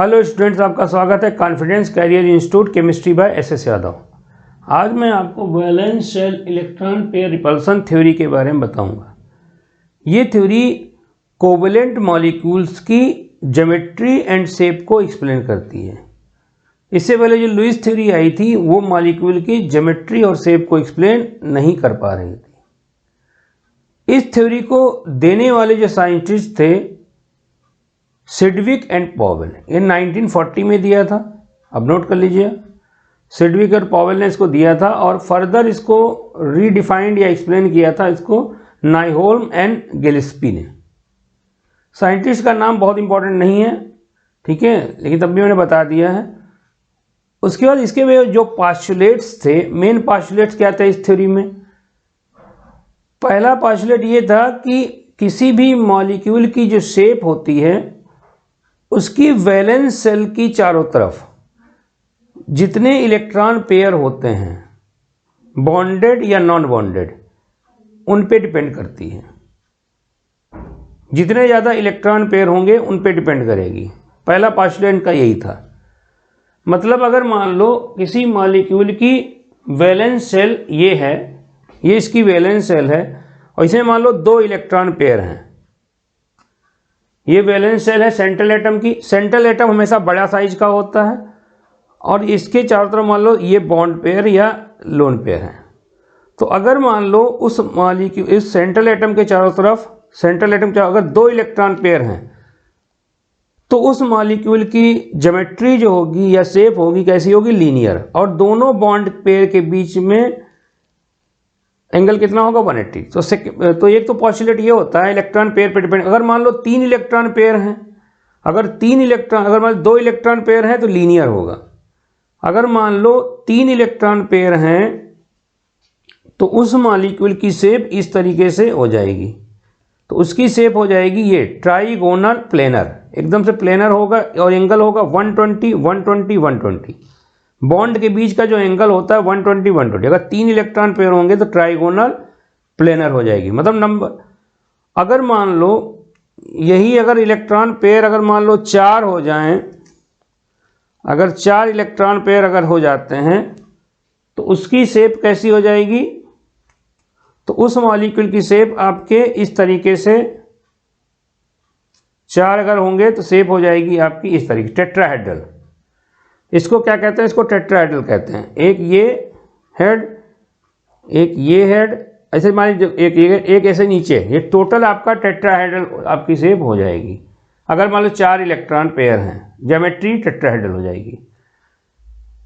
Hello students, आपका स्वागत है confidence career institute chemistry by S Yadav. आज मैं आपको valence shell electron pair repulsion theory के बारे में बताऊंगा। ये थ्योरी कोवेलेंट मॉलिक्यूल्स की ज्योमेट्री एंड शेप को एक्सप्लेन करती है। इससे पहले जो लुईस थ्योरी आई थी वो मॉलिक्यूल की ज्योमेट्री और शेप को एक्सप्लेन नहीं कर पा रही थी। इस थ्योरी को देने वाले जो साइंटिस्ट थे सिडविक एंड पॉवेल, ये 1940 में दिया था। अब नोट कर लीजिए, सिडविक और पॉवेल ने इसको दिया था और फर्दर इसको रीडिफाइंड या एक्सप्लेन किया था इसको नाइहोल्म एंड गिलेस्पी ने। साइंटिस्ट का नाम बहुत इंपॉर्टेंट नहीं है, ठीक है, लेकिन तब भी मैंने बता दिया है। उसके बाद इसके जो पास्टुलेट्स थे, मेन पास्टुलेट्स क्या थे इस थ्योरी में। पहला पास्टुलेट ये था कि किसी भी मॉलिक्यूल की जो शेप होती है उसकी वैलेंस शेल की चारों तरफ जितने इलेक्ट्रॉन पेयर होते हैं, बॉन्डेड या नॉन बॉन्डेड, उन पे डिपेंड करती है। जितने ज़्यादा इलेक्ट्रॉन पेयर होंगे उन पे डिपेंड करेगी। पहला पोस्टुलेट का यही था। मतलब अगर मान लो किसी मॉलिक्यूल की वैलेंस शेल ये है, ये इसकी वैलेंस शेल है और इसमें मान लो 2 इलेक्ट्रॉन पेयर हैं। ये वैलेंस शेल है सेंट्रल एटम की। सेंट्रल एटम हमेशा बड़ा साइज का होता है और इसके चारों तरफ मान लो ये बॉन्ड पेयर या लोन पेयर है। तो अगर मान लो उस मॉलिक्यूल, इस सेंट्रल एटम के चारों तरफ, सेंट्रल एटम के अगर 2 इलेक्ट्रॉन पेयर हैं तो उस मॉलिक्यूल की ज्योमेट्री जो होगी या शेप होगी कैसी होगी, लीनियर। और दोनों बॉन्ड पेयर के बीच में एंगल कितना होगा, 180। तो एक तो पोस्टुलेट ये होता है इलेक्ट्रॉन पेयर पे डिपेंड। अगर मान लो 3 इलेक्ट्रॉन पेयर हैं, अगर मान लो 2 इलेक्ट्रॉन पेयर हैं तो लीनियर होगा। अगर मान लो 3 इलेक्ट्रॉन पेयर हैं तो उस मॉलिक्यूल की शेप इस तरीके से हो जाएगी। तो उसकी शेप हो जाएगी ये ट्राइगोनल प्लेनर, एकदम से प्लेनर होगा और एंगल होगा 120 120 120। बॉन्ड के बीच का जो एंगल होता है 120 120। अगर 3 इलेक्ट्रॉन पेयर होंगे तो ट्राइगोनल प्लेनर हो जाएगी। मतलब नंबर, अगर मान लो यही अगर इलेक्ट्रॉन पेयर अगर मान लो 4 हो जाएं, अगर 4 इलेक्ट्रॉन पेयर अगर हो जाते हैं तो उसकी शेप कैसी हो जाएगी, तो उस मॉलिक्यूल की शेप आपके इस तरीके से, 4 अगर होंगे तो शेप हो जाएगी आपकी इस तरीके, टेट्राहेड्रल। इसको क्या कहते हैं, इसको टेट्राहेड्रल कहते हैं। एक ये हेड, एक ये हेड, ऐसे मान लीजिए एक ऐसे नीचे, ये टोटल आपका टेट्राहेड्रल आपकी शेप हो जाएगी। अगर मान लो 4 इलेक्ट्रॉन पेयर हैं, ज्योमेट्री टेट्राहेड्रल हो जाएगी।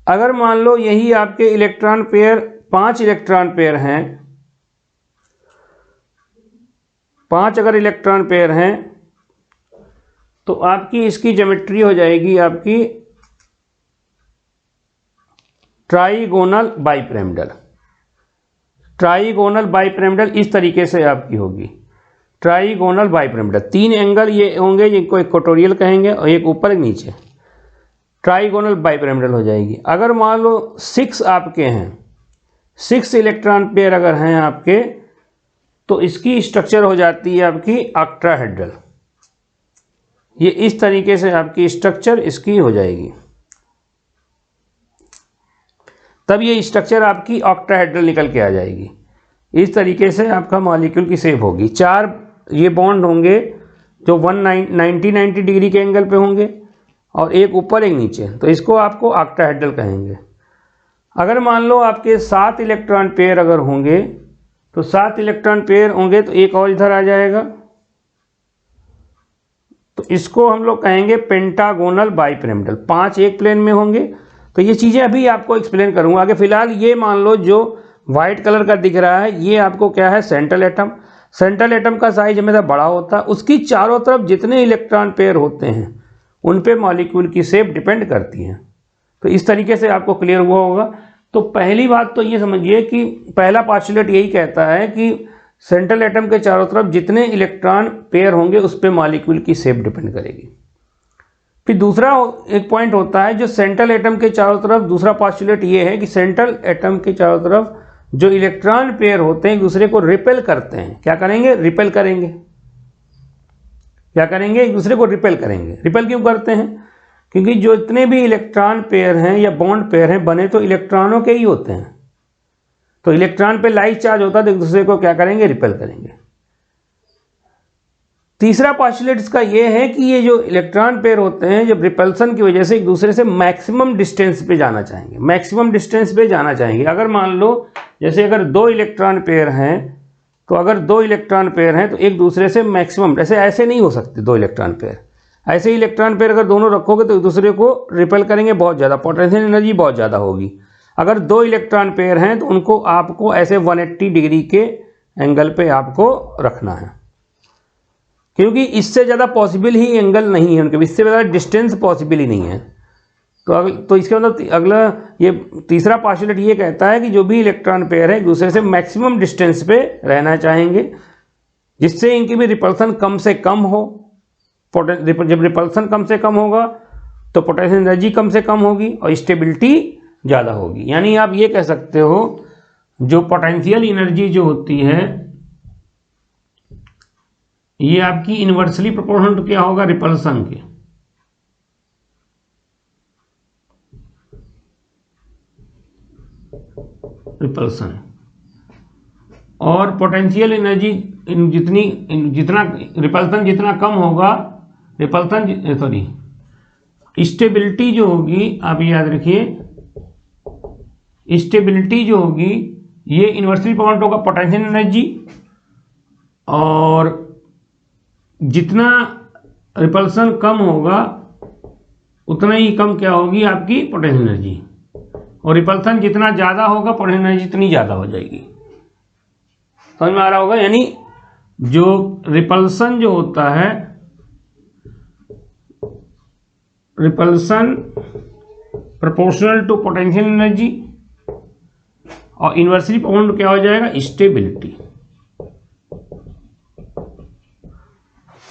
अगर मान लो यही आपके इलेक्ट्रॉन पेयर 5 इलेक्ट्रॉन पेयर हैं, 5 अगर इलेक्ट्रॉन पेयर हैं तो आपकी इसकी ज्योमेट्री हो जाएगी आपकी ट्राइगोनल बाइपिरामिडल। ट्राइगोनल बाइपिरामिडल इस तरीके से आपकी होगी, ट्राइगोनल बाइपिरामिडल। 3 एंगल ये होंगे जिनको इक्वेटोरियल कहेंगे और एक ऊपर एक नीचे, ट्राइगोनल बाइपिरामिडल हो जाएगी। अगर मान लो 6 आपके हैं, 6 इलेक्ट्रॉन पेयर अगर हैं आपके, तो इसकी स्ट्रक्चर हो जाती है आपकी ऑक्टाहेड्रल। ये इस तरीके से आपकी स्ट्रक्चर इसकी हो जाएगी। तब ये स्ट्रक्चर आपकी ऑक्टाहेड्रल निकल के आ जाएगी। इस तरीके से आपका मॉलिक्यूल की शेप होगी। 4 ये बॉन्ड होंगे जो 90 डिग्री के एंगल पे होंगे और एक ऊपर एक नीचे, तो इसको आपको ऑक्टाहेड्रल कहेंगे। अगर मान लो आपके 7 इलेक्ट्रॉन पेयर अगर होंगे तो 7 इलेक्ट्रॉन पेयर होंगे तो एक और इधर आ जाएगा, तो इसको हम लोग कहेंगे पेंटागोनल बाइपिरामिडल। 5 एक प्लेन में होंगे। तो ये चीज़ें अभी आपको एक्सप्लेन करूंगा आगे। फिलहाल ये मान लो जो वाइट कलर का दिख रहा है ये आपको क्या है, सेंट्रल एटम। सेंट्रल एटम का साइज हमेशा बड़ा होता है, उसकी चारों तरफ जितने इलेक्ट्रॉन पेयर होते हैं उन पे मॉलिक्यूल की शेप डिपेंड करती है। तो इस तरीके से आपको क्लियर हुआ होगा। तो पहली बात तो ये समझिए कि पहला पोस्टुलेट यही कहता है कि सेंट्रल एटम के चारों तरफ जितने इलेक्ट्रॉन पेयर होंगे उस पे मॉलिक्यूल की शेप डिपेंड करेगी। फिर दूसरा एक पॉइंट होता है जो सेंट्रल एटम के चारों तरफ, दूसरा पोस्टुलेट ये है कि सेंट्रल एटम के चारों तरफ जो इलेक्ट्रॉन पेयर होते हैं एक दूसरे को रिपेल करते हैं। क्या करेंगे, रिपेल करेंगे। क्या करेंगे, एक दूसरे को रिपेल करेंगे। रिपेल क्यों करते हैं, क्योंकि जो इतने भी इलेक्ट्रॉन पेयर हैं या बॉन्ड पेयर हैं बने तो इलेक्ट्रॉनों के ही होते हैं। तो इलेक्ट्रॉन पे लाइक चार्ज होता है तो एक दूसरे को क्या करेंगे, रिपेल करेंगे। तीसरा पोस्टुलेट इसका ये है कि ये जो इलेक्ट्रॉन पेयर होते हैं जब रिपल्सन की वजह से एक दूसरे से मैक्सिमम डिस्टेंस पे जाना चाहेंगे, मैक्सिमम डिस्टेंस पे जाना चाहेंगे। अगर मान लो जैसे अगर दो इलेक्ट्रॉन पेयर हैं तो अगर दो इलेक्ट्रॉन पेयर हैं तो एक दूसरे से मैक्सिमम, जैसे ऐसे नहीं हो सकते दो इलेक्ट्रॉन पेयर, ऐसे ही इलेक्ट्रॉन पेयर अगर दोनों रखोगे तो एक दूसरे को रिपेल करेंगे, बहुत ज़्यादा पोटेंशियल एनर्जी बहुत ज़्यादा होगी। अगर दो इलेक्ट्रॉन पेयर हैं तो उनको आपको ऐसे 180 डिग्री के एंगल पे आपको रखना है, क्योंकि इससे ज़्यादा पॉसिबल ही एंगल नहीं है उनके, इससे ज़्यादा डिस्टेंस पॉसिबल ही नहीं है। तो इसके मतलब अगला ये तीसरा पोस्टुलेट ये कहता है कि जो भी इलेक्ट्रॉन पेयर है एक दूसरे से मैक्सिमम डिस्टेंस पे रहना चाहेंगे, जिससे इनकी भी रिपल्सन कम से कम हो। जब रिपल्सन कम से कम होगा तो पोटेंशियल एनर्जी कम से कम होगी और स्टेबिलिटी ज़्यादा होगी। यानी आप ये कह सकते हो जो पोटेंशियल एनर्जी जो होती है ये आपकी इन्वर्सली प्रोपोर्शनल टू क्या होगा, रिपल्सन के। रिपल्सन और पोटेंशियल एनर्जी जितना रिपल्सन जितना कम होगा, रिपल्सन सॉरी स्टेबिलिटी जो होगी, आप याद रखिए स्टेबिलिटी जो होगी ये इन्वर्सली प्रोपोर्शनल होगा पोटेंशियल एनर्जी, और जितना रिपल्सन कम होगा उतना ही कम क्या होगी आपकी पोटेंशियल एनर्जी, और रिपल्सन जितना ज़्यादा होगा पोटेंशियल एनर्जी इतनी ज़्यादा हो जाएगी। समझ में आ रहा होगा। यानी जो रिपल्सन जो होता है, repulsion proportional to potential energy, और इन्वर्सली प्रोपोर्शनल क्या हो जाएगा, स्टेबिलिटी।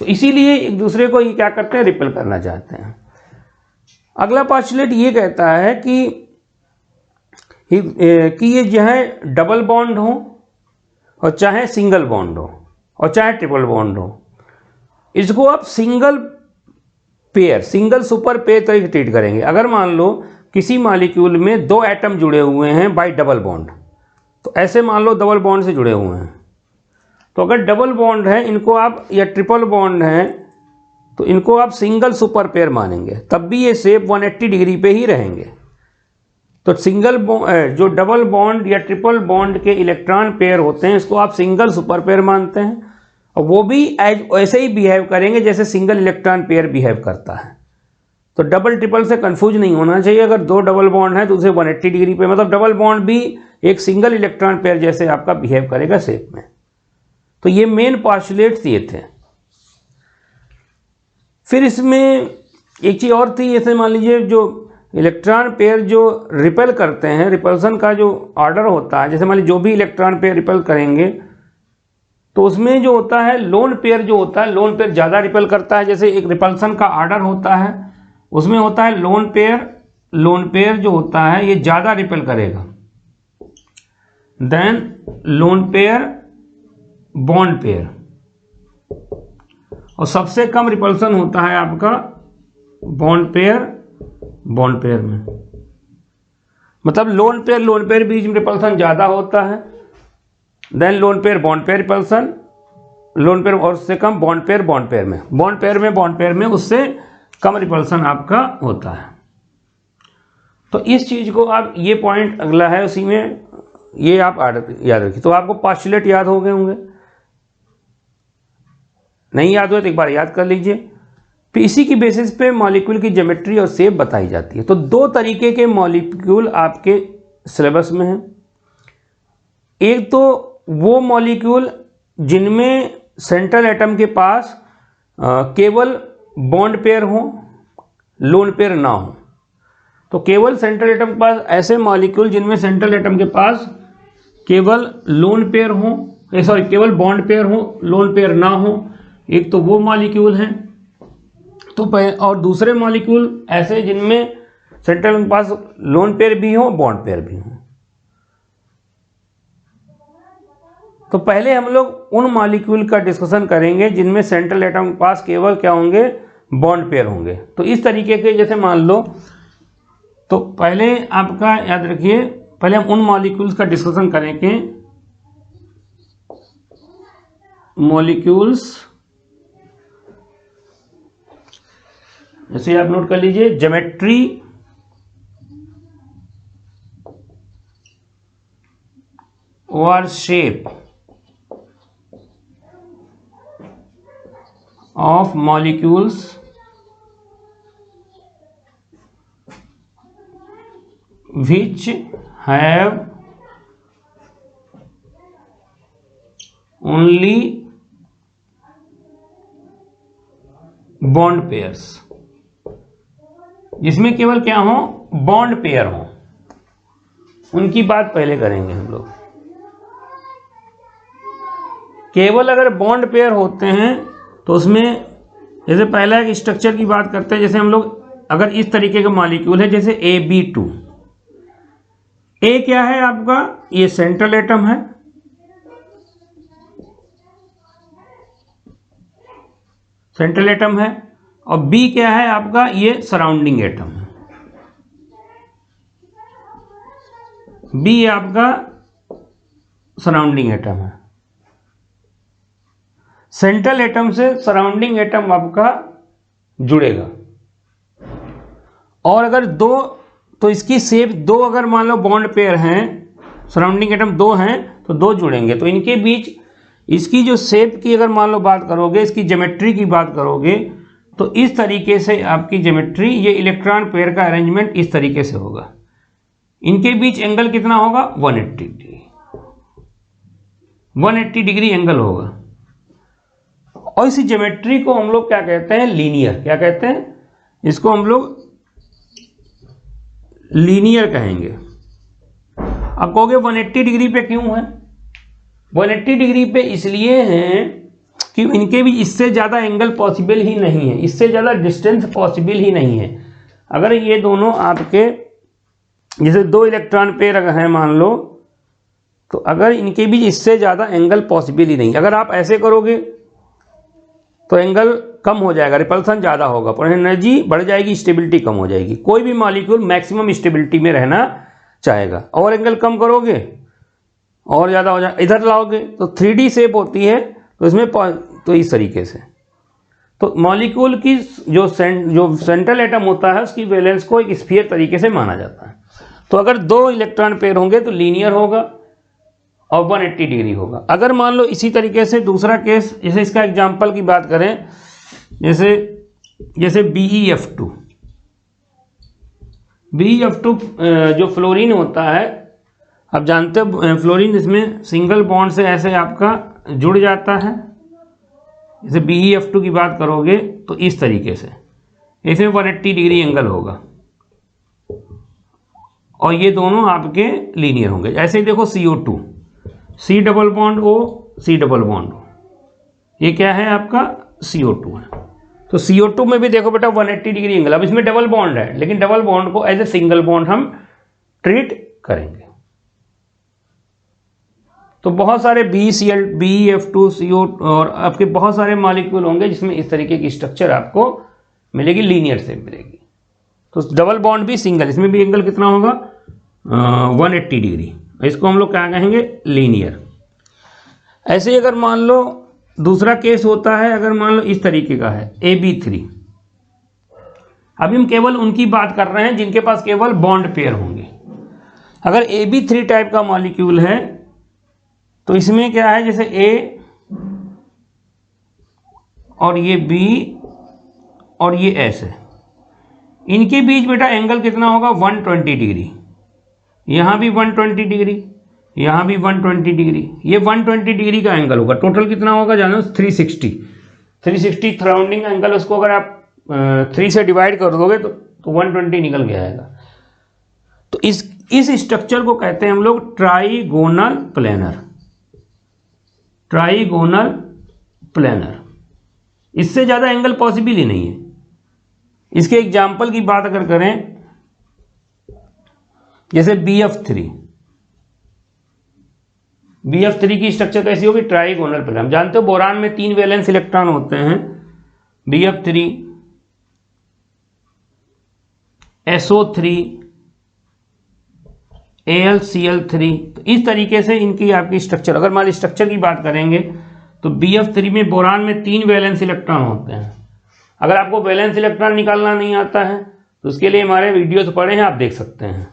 तो इसीलिए एक दूसरे को ये क्या करते हैं, रिपेल करना चाहते हैं। अगला पोस्टुलेट ये कहता है कि ये जो है डबल बॉन्ड हो और चाहे सिंगल बॉन्ड हो और चाहे ट्रिपल बॉन्ड हो, इसको आप single pair, single super pair तरीके ट्रीट करेंगे। अगर मान लो किसी मॉलिक्यूल में दो एटम जुड़े हुए हैं बाय डबल बॉन्ड, तो ऐसे मान लो डबल बॉन्ड से जुड़े हुए हैं, तो अगर डबल बॉन्ड है इनको आप, या ट्रिपल बॉन्ड है तो इनको आप सिंगल सुपर पेयर मानेंगे, तब भी ये शेप 180 डिग्री पे ही रहेंगे। तो सिंगल जो डबल बॉन्ड या ट्रिपल बॉन्ड के इलेक्ट्रॉन पेयर होते हैं इसको आप सिंगल सुपर पेयर मानते हैं, और वो भी ऐसे ही बिहेव करेंगे जैसे सिंगल इलेक्ट्रॉन पेयर बिहेव करता है। तो डबल ट्रिपल से कंफ्यूज नहीं होना चाहिए। अगर दो डबल बॉन्ड है तो उसे 180 डिग्री पे, मतलब डबल बॉन्ड भी एक सिंगल इलेक्ट्रॉन पेयर जैसे आपका बिहेव करेगा शेप में। तो ये मेन पोस्टुलेट्स ये थे। फिर इसमें एक चीज़ और थी, जैसे मान लीजिए जो इलेक्ट्रॉन पेयर जो रिपेल करते हैं, रिपल्सन का जो ऑर्डर होता है, जैसे मान लीजिए जो भी इलेक्ट्रॉन पेयर रिपेल करेंगे तो उसमें जो होता है लोन पेयर जो होता है, लोन पेयर ज़्यादा रिपेल करता है। जैसे एक रिपल्सन का ऑर्डर होता है उसमें होता है लोन पेयर जो होता है ये ज़्यादा रिपेल करेगा than lone pair bond pair, और सबसे कम रिपल्सन होता है आपका बॉन्ड पेयर में। मतलब लोन पेयर बीच में रिपल्सन ज़्यादा होता है, then lone pair bond pair repulsion, lone pair और उससे कम बॉन्ड पेयर में उससे कम रिपल्सन आपका होता है। तो इस चीज़ को आप, ये पॉइंट अगला है उसी में, ये आप याद रखिए। तो आपको पोस्टुलेट याद हो गए होंगे, नहीं याद हुए तो एक बार याद कर लीजिए। फिर इसी की बेसिस पे मॉलिक्यूल की ज्योमेट्री और शेप बताई जाती है। तो दो तरीके के मॉलिक्यूल आपके सिलेबस में हैं। एक तो वो मॉलिक्यूल जिनमें सेंट्रल एटम के पास केवल बॉन्ड पेयर हो, लोन पेयर ना हो। तो केवल सेंट्रल एटम के पास ऐसे मॉलिक्यूल जिनमें सेंट्रल एटम के पास केवल लोन पेयर हो, केवल बॉन्ड पेयर हो, लोन पेयर ना हो, एक तो वो मॉलिक्यूल हैं। तो और दूसरे मॉलिक्यूल ऐसे जिनमें सेंट्रल के पास लोन पेयर भी हो, बॉन्ड पेयर भी हो। तो पहले हम लोग उन मॉलिक्यूल का डिस्कशन करेंगे जिनमें सेंट्रल एटम के पास केवल क्या होंगे, बॉन्ड पेयर होंगे। तो इस तरीके के जैसे मान लो, तो पहले आपका याद रखिए, पहले हम उन मॉलिक्यूल्स का डिस्कशन करेंगे, मॉलिक्यूल्स जैसे आप नोट कर लीजिए, ज्योमेट्री और shape of molecules which have only bond pairs, जिसमें केवल क्या हो, बॉन्ड पेयर हो, उनकी बात पहले करेंगे हम लोग। केवल अगर बॉन्ड पेयर होते हैं तो उसमें जैसे पहला एक स्ट्रक्चर की बात करते हैं, जैसे हम लोग अगर इस तरीके का मॉलिक्यूल है जैसे AB2, ए क्या है आपका, ये सेंट्रल एटम है, सेंट्रल एटम है, और बी क्या है आपका, ये सराउंडिंग एटम है। बी आपका सराउंडिंग एटम है। सेंट्रल एटम से सराउंडिंग एटम आपका जुड़ेगा, और अगर दो, तो इसकी शेप दो, अगर मान लो बॉन्ड पेयर हैं, सराउंडिंग एटम दो हैं तो दो जुड़ेंगे, तो इनके बीच इसकी जो शेप की अगर मान लो बात करोगे, इसकी ज्योमेट्री की बात करोगे, तो इस तरीके से आपकी ज्योमेट्री, ये इलेक्ट्रॉन पेयर का अरेंजमेंट इस तरीके से होगा। इनके बीच एंगल कितना होगा, 180 डिग्री, 180 डिग्री एंगल होगा। और इसी ज्योमेट्री को हम लोग क्या कहते हैं, लीनियर। क्या कहते हैं इसको, हम लोग लीनियर कहेंगे। अब कहोगे 180 डिग्री पे क्यों है, 180 डिग्री पे इसलिए हैं कि इनके भी इससे ज़्यादा एंगल पॉसिबल ही नहीं है, इससे ज़्यादा डिस्टेंस पॉसिबल ही नहीं है। अगर ये दोनों आपके जैसे दो इलेक्ट्रॉन पेयर अगर हैं मान लो, तो अगर इनके बीच इससे ज़्यादा एंगल पॉसिबल ही नहीं। अगर आप ऐसे करोगे तो एंगल कम हो जाएगा, रिपल्सन ज़्यादा होगा, पर एनर्जी बढ़ जाएगी, स्टेबिलिटी कम हो जाएगी। कोई भी मॉलिक्यूल मैक्सिमम स्टेबिलिटी में रहना चाहेगा, और एंगल कम करोगे और ज़्यादा हो जाए, इधर लाओगे तो 3D शेप होती है, तो इसमें तो इस तरीके से। तो मॉलिक्यूल की जो सेंट्रल एटम होता है उसकी वैलेंस को एक स्फीयर तरीके से माना जाता है। तो अगर दो इलेक्ट्रॉन पेयर होंगे तो लीनियर होगा और 180 डिग्री होगा। अगर मान लो इसी तरीके से दूसरा केस, जैसे इसका एग्जांपल की बात करें, जैसे BeF2, BeF2 जो फ्लोरीन होता है, आप जानते हो फ्लोरीन इसमें सिंगल बॉन्ड से ऐसे आपका जुड़ जाता है। जैसे BeF2 की बात करोगे तो इस तरीके से, इसमें 180 डिग्री एंगल होगा, और ये दोनों आपके लीनियर होंगे। ऐसे ही देखो CO2, C double bond O, C double bond O, ये क्या है आपका, CO2 है। तो CO2 में भी देखो बेटा 180 डिग्री एंगल। अब इसमें डबल बॉन्ड है, लेकिन डबल बॉन्ड को एज ए सिंगल बॉन्ड हम ट्रीट करेंगे। तो बहुत सारे BeF2, CO और आपके बहुत सारे मॉलिक्यूल होंगे जिसमें इस तरीके की स्ट्रक्चर आपको मिलेगी, लीनियर से मिलेगी। तो डबल बॉन्ड भी सिंगल, इसमें भी एंगल कितना होगा, 180 डिग्री। इसको हम लोग क्या कहेंगे, लीनियर। ऐसे ही अगर मान लो दूसरा केस होता है, अगर मान लो इस तरीके का है AB3, अभी हम केवल उनकी बात कर रहे हैं जिनके पास केवल बॉन्ड पेयर होंगे। अगर AB3 टाइप का मॉलिक्यूल है तो इसमें क्या है, जैसे A और ये B और ये S है, इनके बीच बेटा एंगल कितना होगा, 120 डिग्री। यहाँ भी 120 डिग्री, यहाँ भी 120 डिग्री, ये 120 डिग्री का एंगल होगा। टोटल कितना होगा जानो, 360 सराउंडिंग एंगल। उसको अगर आप 3 से डिवाइड कर दोगे तो 120 निकल के आएगा। तो इस स्ट्रक्चर को कहते हैं हम लोग ट्राइगोनल प्लेनर, ट्राइगोनल प्लेनर। इससे ज़्यादा एंगल पॉसिबल ही नहीं है। इसके एग्जाम्पल की बात अगर करें, जैसे BF3 की स्ट्रक्चर कैसी होगी, ट्राइगोनल प्लेनर। हम जानते हो बोरान में 3 वैलेंस इलेक्ट्रॉन होते हैं, BF3, SO3, AlCl3। तो इस तरीके से इनकी आपकी स्ट्रक्चर, अगर मान स्ट्रक्चर की बात करेंगे तो BF3 में बोरान में 3 वैलेंस इलेक्ट्रॉन होते हैं। अगर आपको वैलेंस इलेक्ट्रॉन निकालना नहीं आता है तो उसके लिए हमारे वीडियोस पड़े हैं, आप देख सकते हैं।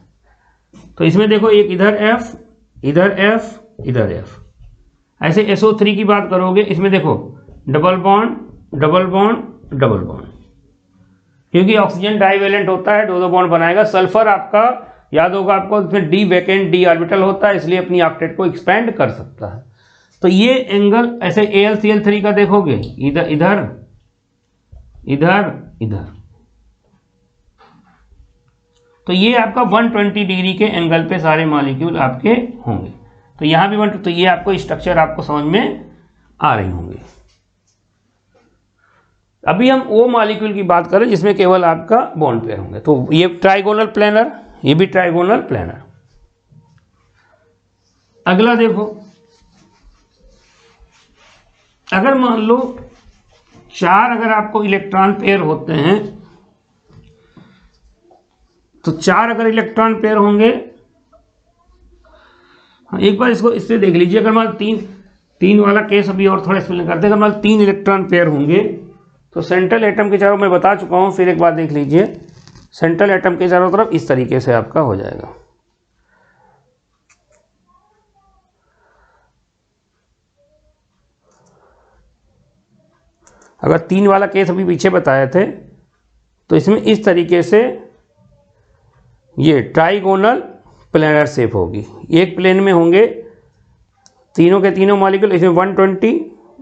तो इसमें देखो एक इधर F, इधर F, इधर F। ऐसे SO3 की बात करोगे, इसमें देखो double bond, double bond, double bond, क्योंकि ऑक्सीजन डाइवेलेंट होता है, 2-2 बॉन्ड बनाएगा। सल्फर आपका याद होगा आपको, इसमें डी वैकेंट डी ऑर्बिटल होता है, इसलिए अपनी ऑक्टेट को एक्सपेंड कर सकता है। तो ये एंगल ऐसे AlCl3 का देखोगे, इधर इधर इधर इधर, तो ये आपका 120 डिग्री के एंगल पे सारे मॉलिक्यूल आपके होंगे। तो यहां भी 1, तो ये आपको स्ट्रक्चर आपको समझ में आ रही होंगे। अभी हम वो मॉलिक्यूल की बात करें जिसमें केवल आपका बॉन्ड पेयर होंगे। तो ये ट्राइगोनल प्लेनर, ये भी ट्राइगोनल प्लेनर। अगला देखो, अगर मान लो 4 अगर आपको इलेक्ट्रॉन पेयर होते हैं, तो 4 अगर इलेक्ट्रॉन पेयर होंगे, एक बार इसको इससे देख लीजिए। अगर मान 3 वाला केस अभी और थोड़ा एक्सप्लेन करते हैं। अगर मान 3 इलेक्ट्रॉन पेयर होंगे तो सेंट्रल एटम के चारों, मैं बता चुका हूं, फिर एक बार देख लीजिए। सेंट्रल एटम के चारों तरफ इस तरीके से आपका हो जाएगा। अगर 3 वाला केस अभी पीछे बताए थे तो इसमें इस तरीके से ये ट्राइगोनल प्लेनर शेप होगी। एक प्लेन में होंगे तीनों के तीनों मॉलिक्यूल, इसमें 120,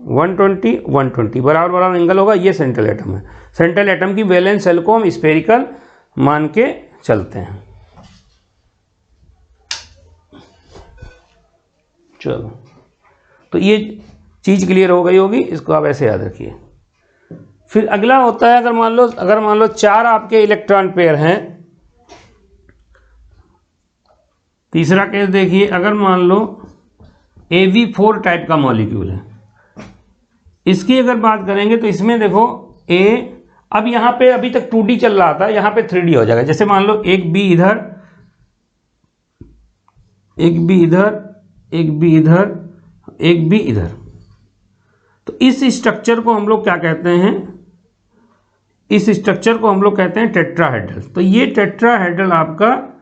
120, 120 बराबर बराबर एंगल होगा। ये सेंट्रल एटम है। सेंट्रल एटम की वैलेंस शेल को हम स्फेरिकल मान के चलते हैं। चलो, तो ये चीज क्लियर हो गई होगी, इसको आप ऐसे याद रखिए। फिर अगला होता है, अगर मान लो 4 आपके इलेक्ट्रॉन पेयर हैं। तीसरा केस देखिए, अगर मान लो Av4 टाइप का मॉलिक्यूल है, इसकी अगर बात करेंगे तो इसमें देखो A, अब यहां पे अभी तक 2D चल रहा था, यहां पे 3D हो जाएगा। जैसे मान लो एक B इधर, एक B इधर, एक B इधर, एक B इधर। तो इस स्ट्रक्चर को हम लोग क्या कहते हैं? इस स्ट्रक्चर को हम लोग कहते हैं टेट्राहेड्रल। तो ये टेट्राहेड्रल आपका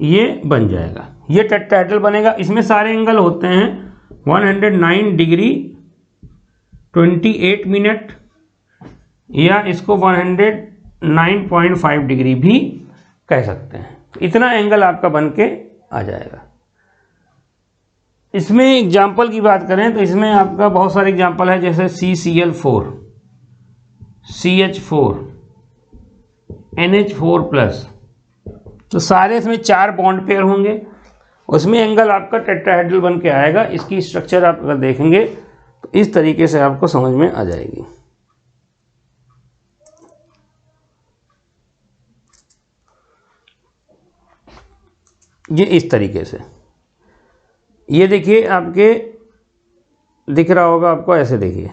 ये बन जाएगा, ये टेट्राहेड्रल बनेगा। इसमें सारे एंगल होते हैं 109 डिग्री 28 मिनट, या इसको 109.5 डिग्री भी कह सकते हैं। इतना एंगल आपका बन के आ जाएगा। इसमें एग्जाम्पल की बात करें तो इसमें आपका बहुत सारे एग्जाम्पल है, जैसे CCl4, CH4, NH4+। तो सारे इसमें 4 बॉन्ड पेयर होंगे, उसमें एंगल आपका टेट्राहेड्रल बन के आएगा। इसकी स्ट्रक्चर आप अगर देखेंगे तो इस तरीके से आपको समझ में आ जाएगी। ये इस तरीके से, ये देखिए आपके दिख रहा होगा आपको, ऐसे देखिए,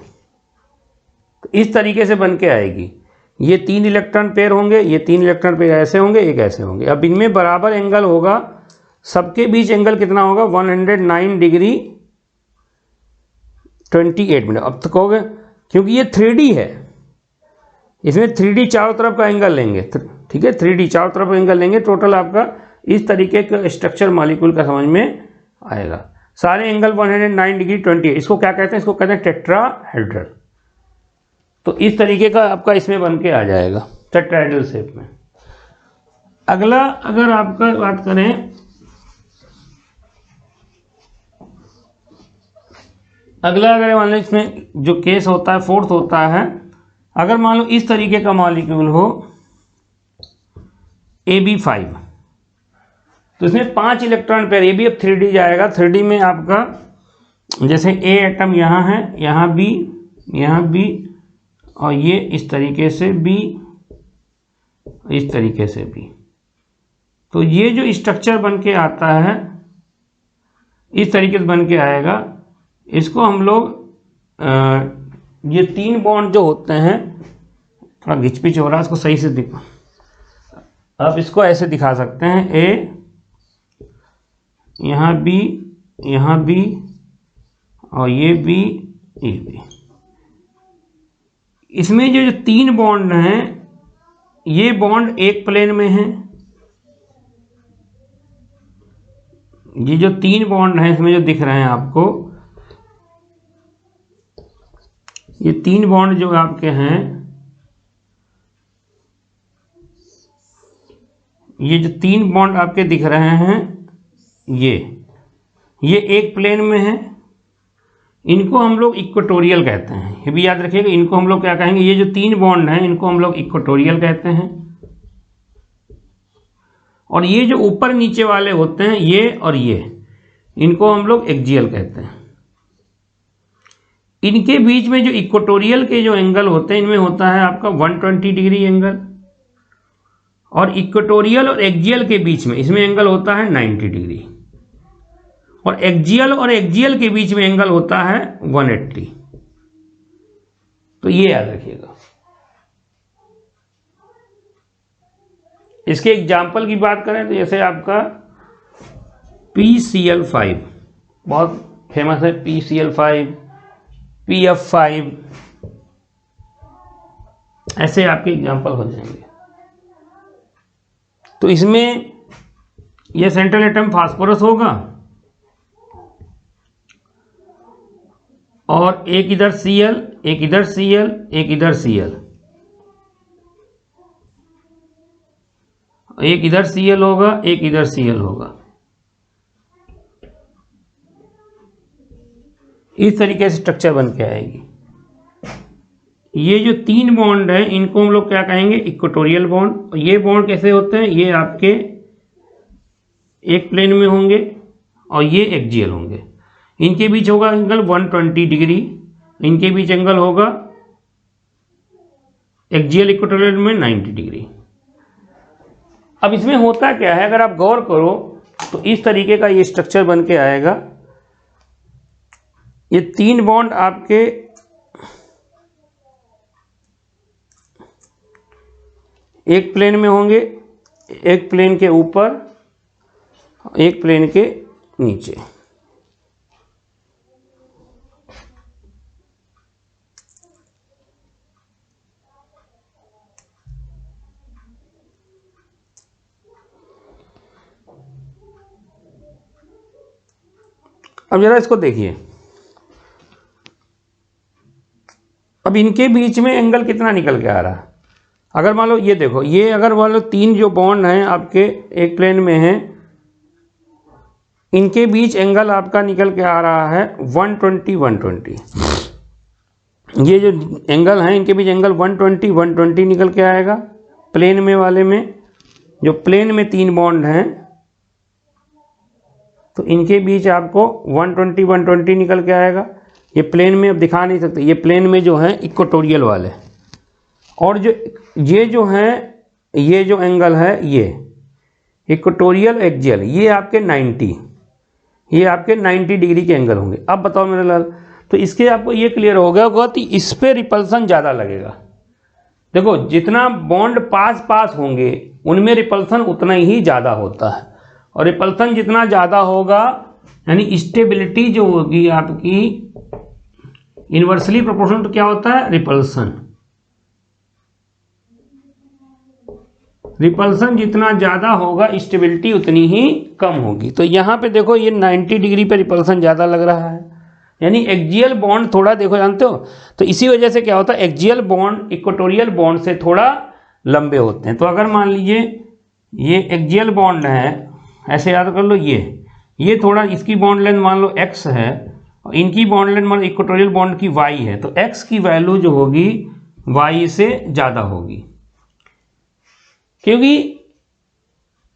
तो इस तरीके से बन के आएगी। ये 3 इलेक्ट्रॉन पेयर होंगे, ये 3 इलेक्ट्रॉन पेयर ऐसे होंगे, एक ऐसे होंगे। अब इनमें बराबर एंगल होगा, सबके बीच एंगल कितना होगा? 109 डिग्री 28 मिनट। अब तक कहोगे क्योंकि ये 3D है, इसमें 3D चारों तरफ का एंगल लेंगे, ठीक है, 3D चारों तरफ एंगल लेंगे। टोटल आपका इस तरीके का स्ट्रक्चर मॉलिक्यूल का समझ में आएगा। सारे एंगल 109 डिग्री 28, इसको क्या कहते हैं? इसको कहते हैं टेट्राहेड्रल। तो इस तरीके का आपका इसमें बन के आ जाएगा टेट्राहेड्रल शेप में। अगला अगर आपका बात करें, अगला अगर मान लो इसमें जो केस होता है, 4th होता है, अगर मान लो इस तरीके का मॉलिक्यूल हो AB5, तो इसमें 5 इलेक्ट्रॉन पेयर। ये भी अब 3D जाएगा। 3D में आपका जैसे A एटम यहाँ है, यहाँ B, यहाँ B, और ये इस तरीके से B, इस तरीके से B। तो ये जो स्ट्रक्चर बन के आता है, इस तरीके से बन के आएगा। इसको हम लोग ये 3 बॉन्ड जो होते हैं, थोड़ा घिच पिच हो रहा है, इसको सही से देखो। आप इसको ऐसे दिखा सकते हैं, ए, यहाँ बी, यहाँ बी, और ये बी, ये बी। इसमें जो 3 बॉन्ड हैं, ये बॉन्ड एक प्लेन में हैं। ये जो 3 बॉन्ड हैं इसमें जो दिख रहे हैं आपको, ये 3 बॉन्ड जो आपके हैं, ये जो 3 बॉन्ड आपके दिख रहे हैं, ये एक प्लेन में है। इनको हम लोग इक्वेटोरियल कहते हैं। ये भी याद रखिएगा, इनको हम लोग क्या कहेंगे, ये जो 3 बॉन्ड हैं इनको हम लोग इक्वेटोरियल कहते हैं। और ये जो ऊपर नीचे वाले होते हैं, ये और ये, इनको हम लोग एक्सियल कहते हैं। इनके बीच में जो इक्वेटोरियल के जो एंगल होते हैं, इनमें होता है आपका 120 डिग्री एंगल, और इक्वेटोरियल और एक्सियल के बीच में इसमें एंगल होता है 90 डिग्री, और एक्सियल के बीच में एंगल होता है 180। तो ये याद रखिएगा। इसके एग्जाम्पल की बात करें तो जैसे आपका PCl5 बहुत फेमस है, PCl5, PF5, ऐसे आपके एग्जाम्पल हो जाएंगे। तो इसमें यह सेंट्रल एटम फास्फोरस होगा, और एक इधर Cl, एक इधर Cl, एक इधर Cl, एक इधर Cl होगा, एक इधर Cl होगा। इस तरीके से स्ट्रक्चर बन के आएगी। ये जो 3 बॉन्ड है इनको हम लोग क्या कहेंगे, इक्वेटोरियल बॉन्ड। ये बॉन्ड कैसे होते हैं, ये आपके एक प्लेन में होंगे और ये एक्सियल होंगे। इनके बीच होगा एंगल 120 डिग्री, इनके बीच एंगल होगा एक्सियल इक्वेटोरियल में 90 डिग्री। अब इसमें होता क्या है, अगर आप गौर करो तो इस तरीके का ये स्ट्रक्चर बन के आएगा। ये 3 बॉन्ड आपके एक प्लेन में होंगे, एक प्लेन के ऊपर, एक प्लेन के नीचे। अब जरा इसको देखिए, अब इनके बीच में एंगल कितना निकल के आ रहा है। अगर मान लो ये देखो, ये अगर मान लो 3 जो बॉन्ड हैं आपके एक प्लेन में हैं, इनके बीच एंगल आपका निकल के आ रहा है 120। ये जो एंगल हैं इनके बीच एंगल 120 निकल के आएगा प्लेन में वाले में। जो प्लेन में 3 बॉन्ड हैं तो इनके बीच आपको 120 निकल के आएगा। ये प्लेन में अब दिखा नहीं सकते, ये प्लेन में जो है इक्वेटोरियल वाले, और जो ये जो हैं, ये जो एंगल है ये इक्वेटोरियल एक्सियल, ये आपके 90 डिग्री के एंगल होंगे। अब बताओ मेरे लाल, तो इसके आपको ये क्लियर हो गया होगा कि इस पे रिपल्सन ज़्यादा लगेगा। देखो जितना बॉन्ड पास होंगे उनमें रिपल्सन उतना ही ज़्यादा होता है, और रिपल्सन जितना ज़्यादा होगा यानी स्टेबिलिटी जो होगी आपकी इन्वर्सली प्रोपोर्शनल टू क्या होता है, रिपल्सन जितना ज़्यादा होगा स्टेबिलिटी उतनी ही कम होगी। तो यहाँ पे देखो ये 90 डिग्री पे रिपल्सन ज़्यादा लग रहा है, यानी एक्सियल बॉन्ड थोड़ा देखो जानते हो, तो इसी वजह से क्या होता है, एक्सियल बॉन्ड इक्वेटोरियल बॉन्ड से थोड़ा लंबे होते हैं। तो अगर मान लीजिए ये एक्सियल बॉन्ड है, ऐसे याद कर लो, ये थोड़ा इसकी बॉन्ड लेंथ मान लो x है और इनकी बॉन्ड लेंथ मान लो इक्वेटोरियल बॉन्ड की y है, तो x की वैल्यू जो होगी y से ज़्यादा होगी, क्योंकि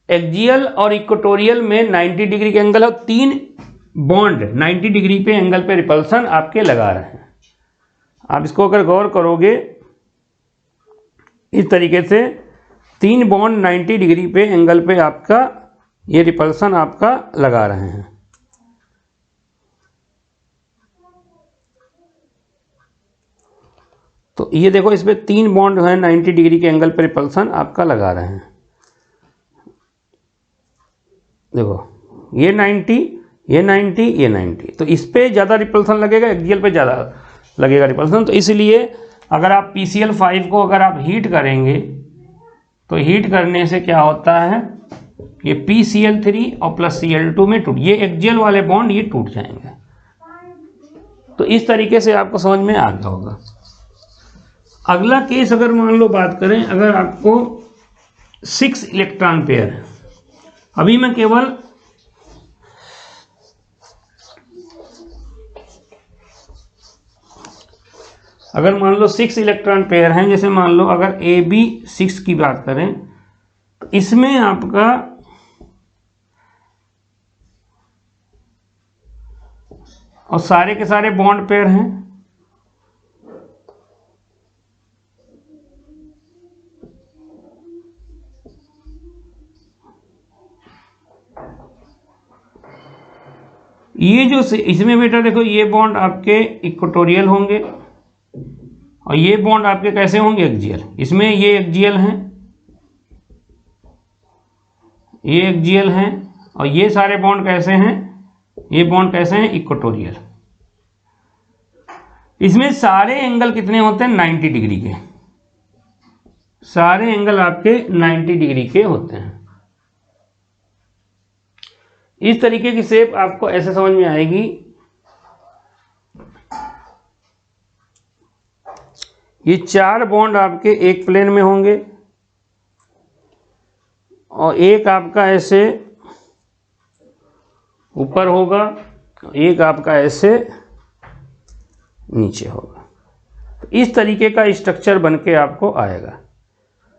एक्सियल और इक्वेटोरियल में 90 डिग्री के एंगल है, 3 बॉन्ड 90 डिग्री पे एंगल पे रिपल्सन आपके लगा रहे हैं। आप इसको अगर गौर करोगे इस तरीके से 3 बॉन्ड 90 डिग्री पे एंगल पे आपका ये रिपल्सन आपका लगा रहे हैं। तो ये देखो इसमें 3 बॉन्ड हैं 90 डिग्री के एंगल पे रिपल्सन आपका लगा रहे हैं। देखो ये 90, ये 90, ये 90, तो इस पे ज़्यादा रिपल्सन लगेगा, एक्सियल पे ज़्यादा लगेगा रिपल्सन। तो इसलिए अगर आप PCl5 को अगर आप हीट करेंगे तो हीट करने से क्या होता है, ये PCl3 और प्लस Cl2 में ये एक्सियल वाले बॉन्ड ये टूट जाएंगे। तो इस तरीके से आपको समझ में आ गया होगा। अगला केस अगर मान लो बात करें, अगर आपको 6 इलेक्ट्रॉन पेयर है, अभी मैं केवल अगर मान लो 6 इलेक्ट्रॉन पेयर हैं, जैसे मान लो अगर AB6 की बात करें तो इसमें आपका और सारे के सारे बॉन्ड पेयर हैं, ये जो इसमें बेटा देखो ये बॉन्ड आपके इक्वेटोरियल होंगे और ये बॉन्ड आपके कैसे होंगे, एक्सियल। इसमें ये एक्सियल हैं, ये एक्सियल हैं, और ये सारे बॉन्ड कैसे हैं, ये बॉन्ड कैसे हैं, इक्वेटोरियल। इसमें सारे एंगल कितने होते हैं, 90 डिग्री के, सारे एंगल आपके 90 डिग्री के होते हैं। इस तरीके की शेप आपको ऐसे समझ में आएगी। ये 4 बॉन्ड आपके एक प्लेन में होंगे और एक आपका ऐसे ऊपर होगा, एक आपका ऐसे नीचे होगा। तो इस तरीके का स्ट्रक्चर बन के आपको आएगा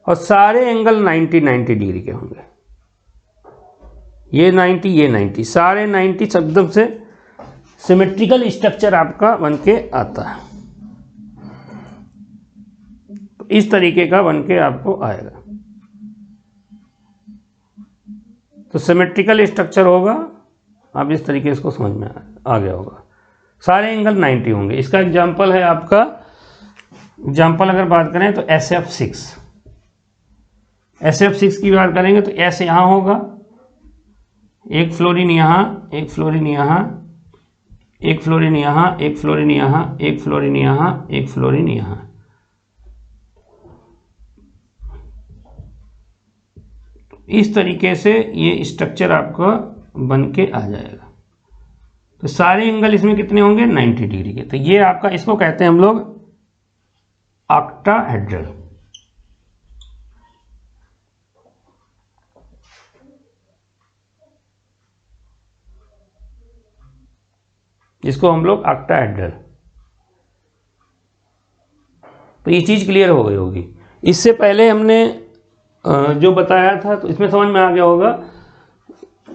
और सारे एंगल 90 डिग्री के होंगे। ये 90, ये 90, सारे 90 एकदम से सिमेट्रिकल स्ट्रक्चर आपका बन के आता है। तो इस तरीके का बन के आपको आएगा। तो सिमेट्रिकल स्ट्रक्चर होगा, आप इस तरीके से इसको समझ में आ गया होगा। सारे एंगल 90 होंगे। इसका एग्जाम्पल है आपका, एग्जाम्पल अगर बात करें तो SF6, SF6 की बात करेंगे तो S यहाँ होगा, एक फ्लोरीन यहाँ, एक फ्लोरीन यहाँ, एक फ्लोरीन यहाँ, एक फ्लोरीन यहाँ, एक फ्लोरीन यहाँ, एक फ्लोरीन यहाँ। इस तरीके से ये स्ट्रक्चर आपका बन के आ जाएगा। तो सारे एंगल इसमें कितने होंगे, 90 डिग्री के। तो ये आपका, इसको कहते हैं हम लोग ऑक्टाहेड्रल। इसको हम लोग ऑक्टाहेड्रल। तो ये चीज क्लियर हो गई होगी। इससे पहले हमने जो बताया था तो इसमें समझ में आ गया होगा।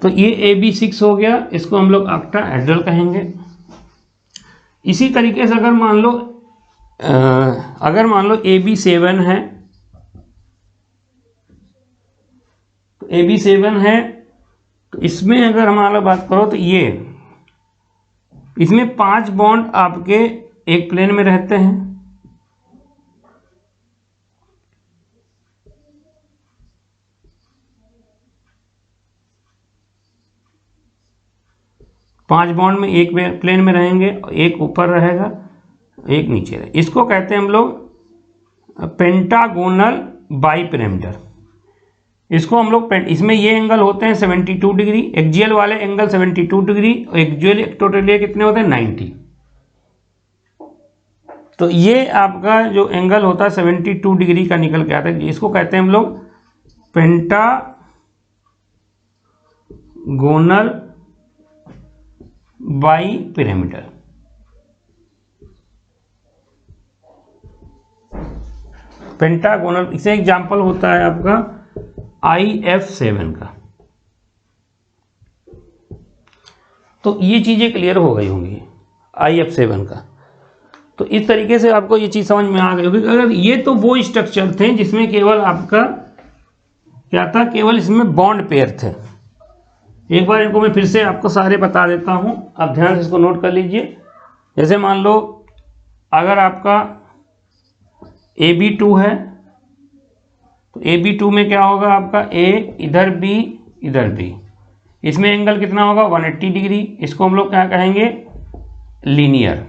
तो ये AB6 हो गया, इसको हम लोग ऑक्टाहेड्रल कहेंगे। इसी तरीके से अगर मान लो AB7 है, तो AB7 है, तो इसमें अगर हमारा बात करो तो ये इसमें 5 बॉन्ड आपके एक प्लेन में रहते हैं। पांच बॉन्ड में एक प्लेन में रहेंगे, एक ऊपर रहेगा, एक नीचे रहेगा। इसको कहते हैं हम लोग पेंटागोनल बाइपिरामिडल। इसको हम लोग इसमें ये एंगल होते हैं 72 डिग्री, एक्सियल वाले एंगल 72 डिग्री और एक्सियल इक्वेटोरियल कितने होते हैं, 90। तो ये आपका जो एंगल होता है 72 डिग्री का निकल के आता है, इसको कहते हैं हम लोग पेंटागोनल बाइपिरामिडल। पेंटागोनल, इसे एग्जाम्पल होता है आपका IF7 का। तो ये चीजें क्लियर हो गई होंगी IF7 का। तो इस तरीके से आपको ये चीज समझ में आ गई होगी। अगर ये तो वो स्ट्रक्चर थे जिसमें केवल आपका क्या था, केवल इसमें बॉन्ड पेयर थे। एक बार इनको मैं फिर से आपको सारे बता देता हूं, आप ध्यान से इसको नोट कर लीजिए। जैसे मान लो अगर आपका AB2 है, तो AB2 में क्या होगा आपका A इधर B इधर B, इसमें एंगल कितना होगा 180 डिग्री। इसको हम लोग क्या कहेंगे लीनियर।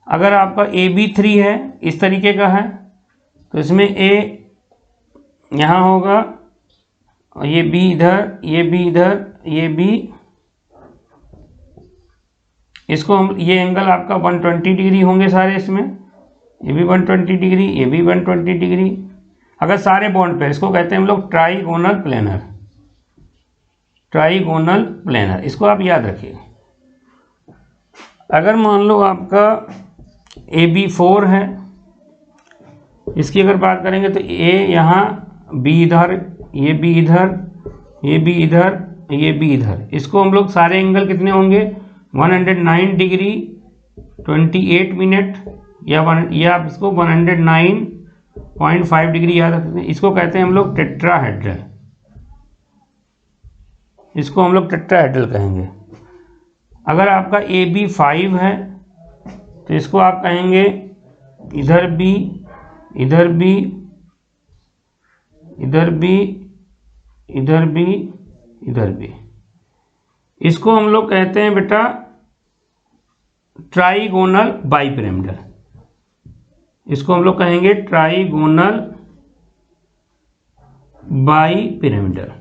अगर आपका AB3 है इस तरीके का है तो इसमें A यहाँ होगा और ये B इधर, ये B इधर, ये B, इसको हम ये एंगल आपका 120 डिग्री होंगे सारे इसमें, ये भी 120 डिग्री, ये भी 120 डिग्री। अगर सारे बॉन्ड पे, इसको कहते हैं हम लोग ट्राइगोनल प्लेनर, ट्राइगोनल प्लेनर, इसको आप याद रखिए। अगर मान लो आपका AB4 है, इसकी अगर बात करेंगे तो A यहाँ, B इधर, ये B इधर, ये B इधर, ये B इधर, इसको हम लोग सारे एंगल कितने होंगे 109 डिग्री 28 मिनट या आप इसको 109.5 डिग्री याद रखते हैं। इसको कहते हैं हम लोग टेट्राहेड्रल, इसको हम लोग टेट्राहेड्रल कहेंगे। अगर आपका AB5 है तो इसको आप कहेंगे इधर भी, इधर भी, इधर भी, इधर भी, इधर भी, इसको हम लोग कहते हैं बेटा ट्राइगोनल बाइपिरामिडल, इसको हम लोग कहेंगे ट्राइगोनल बाइपिरामिडल।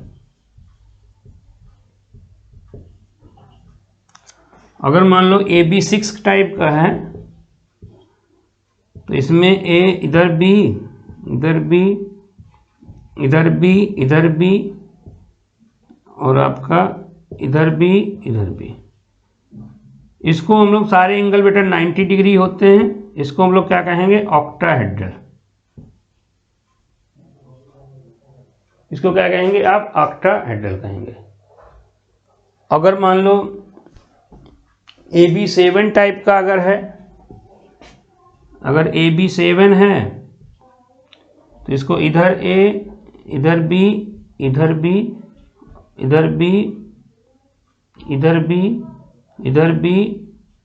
अगर मान लो AB6 टाइप का है तो इसमें A इधर भी, इधर भी, इधर भी, इधर भी, और आपका इधर भी, इधर भी, इसको हम लोग सारे एंगल बेटा 90 डिग्री होते हैं, इसको हम लोग क्या कहेंगे ऑक्टाहेड्रल, इसको क्या कहेंगे आप ऑक्टाहेड्रल कहेंगे। अगर मान लो AB7 टाइप का अगर है, अगर AB7 है तो इसको इधर A, इधर B, इधर B, इधर B, इधर B, इधर B,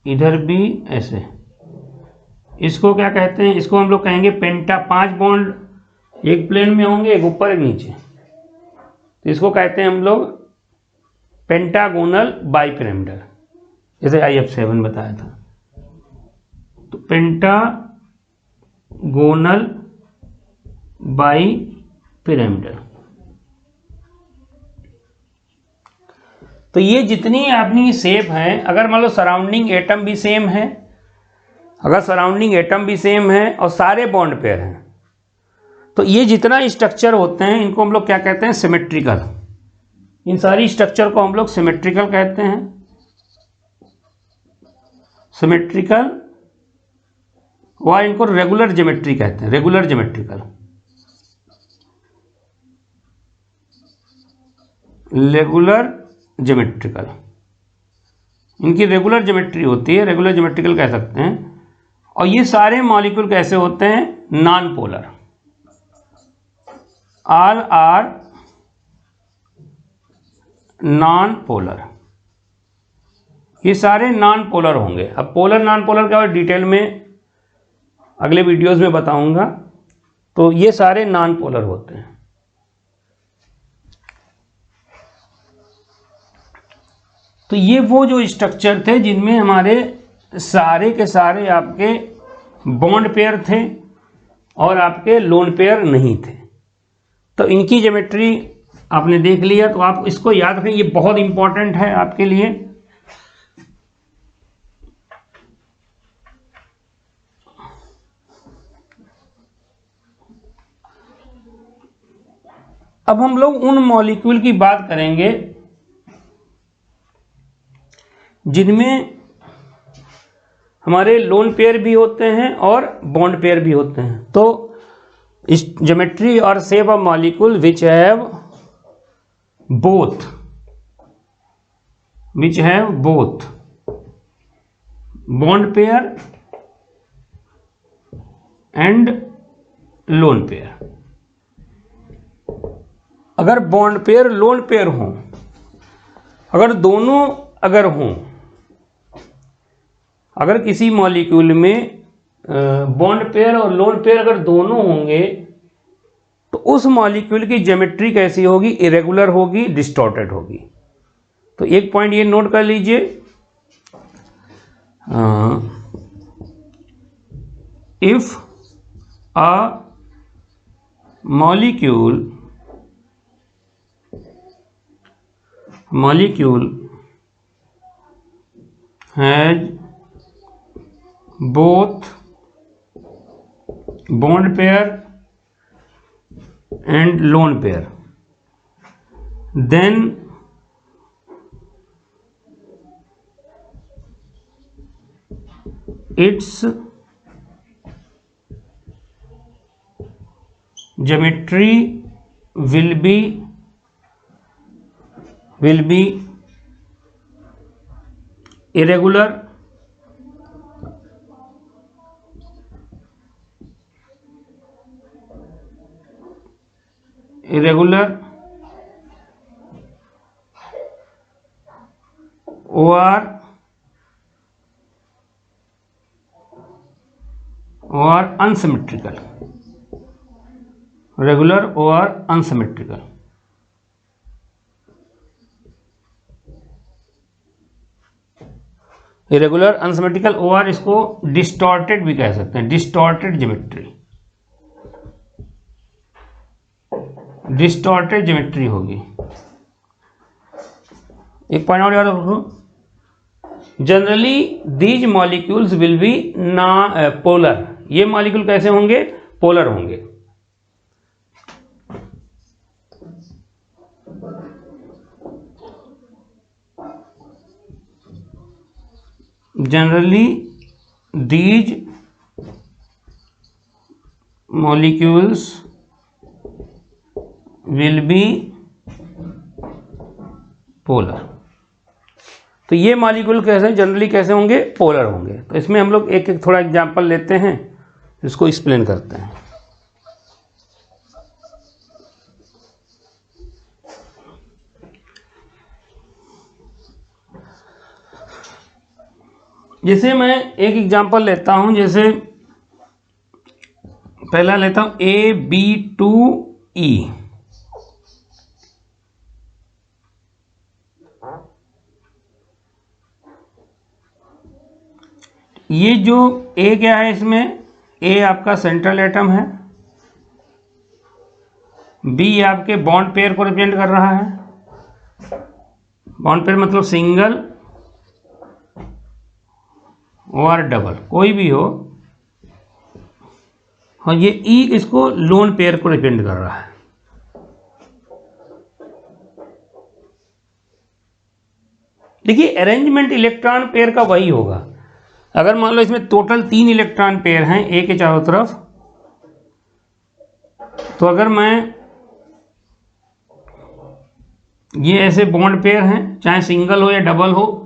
इधर B, ऐसे, इसको क्या कहते हैं, इसको हम लोग कहेंगे पेंटा। 5 बॉन्ड एक प्लेन में होंगे, एक ऊपर एक नीचे, तो इसको कहते हैं हम लोग पेंटागोनल बाइपिरामिडल, जैसे IF7 बताया था। तो पेंटागोनल बाइपिरामिडल। तो ये जितनी अपनी शेप है, अगर मान लो सराउंडिंग एटम भी सेम है, अगर सराउंडिंग एटम भी सेम है और सारे बॉन्ड पेयर हैं, तो ये जितना स्ट्रक्चर होते हैं इनको हम लोग क्या कहते हैं सिमेट्रिकल। इन सारी स्ट्रक्चर को हम लोग सिमेट्रिकल कहते हैं, सिमेट्रिकल, व इनको रेगुलर ज्योमेट्री कहते हैं, रेगुलर ज्योमेट्रिकल, रेगुलर ज्योमेट्रिकल, इनकी रेगुलर ज्योमेट्री होती है, रेगुलर ज्योमेट्रिकल कह सकते हैं। और ये सारे मॉलिक्यूल कैसे होते हैं non polar, all are non polar, ये सारे नॉन पोलर होंगे। अब पोलर नॉन पोलर का डिटेल में अगले वीडियोस में बताऊंगा। तो ये सारे नॉन पोलर होते हैं। तो ये वो जो स्ट्रक्चर थे जिनमें हमारे सारे के सारे आपके बॉन्ड पेयर थे और आपके लोन पेयर नहीं थे। तो इनकी ज्योमेट्री आपने देख लिया, तो आप इसको याद रखें, ये बहुत इंपॉर्टेंट है आपके लिए। अब हम लोग उन मॉलिक्यूल की बात करेंगे जिनमें हमारे लोन पेयर भी होते हैं और बॉन्ड पेयर भी होते हैं। तो ज्योमेट्री और shape of molecule which have both, bond pair and lone pair. अगर बॉन्ड पेयर लोन पेयर हों, अगर दोनों अगर हों, अगर किसी मॉलिक्यूल में बॉन्ड पेयर और लोन पेयर अगर दोनों होंगे तो उस मॉलिक्यूल की ज्योमेट्री कैसी होगी, इरेगुलर होगी, डिस्टॉर्टेड होगी। तो एक पॉइंट ये नोट कर लीजिए, if a molecule has both bond pair and lone pair, then its geometry will be irregular, or unsymmetrical, regular or unsymmetrical। Irregular, unsymmetrical, और इसको डिस्टॉर्टेड भी कह सकते हैं, डिस्टॉर्टेड ज्योमेट्री होगी। एक पॉइंट और याद रखो, generally these molecules will be ना पोलर, ये मॉलिक्यूल कैसे होंगे, पोलर होंगे। Generally these molecules will be polar। तो ये मॉलिक्यूल कैसे जनरली कैसे होंगे, पोलर होंगे। तो इसमें हम लोग एक एक थोड़ा एग्जांपल लेते हैं, इसको एक्सप्लेन करते हैं। जैसे मैं एक एग्जांपल लेता हूं, जैसे पहला लेता हूं AB2E। ये जो A क्या है, इसमें A आपका सेंट्रल एटम है, B आपके बॉन्ड पेयर को रिप्रेजेंट कर रहा है। बॉन्ड पेयर मतलब सिंगल और डबल कोई भी हो, और ये E इसको लोन पेयर को रिप्रेजेंट कर रहा है। देखिए अरेंजमेंट इलेक्ट्रॉन पेयर का वही होगा। अगर मान लो इसमें टोटल 3 इलेक्ट्रॉन पेयर हैं A के चारों तरफ, तो अगर मैं ये ऐसे बॉन्ड पेयर हैं, चाहे सिंगल हो या डबल हो,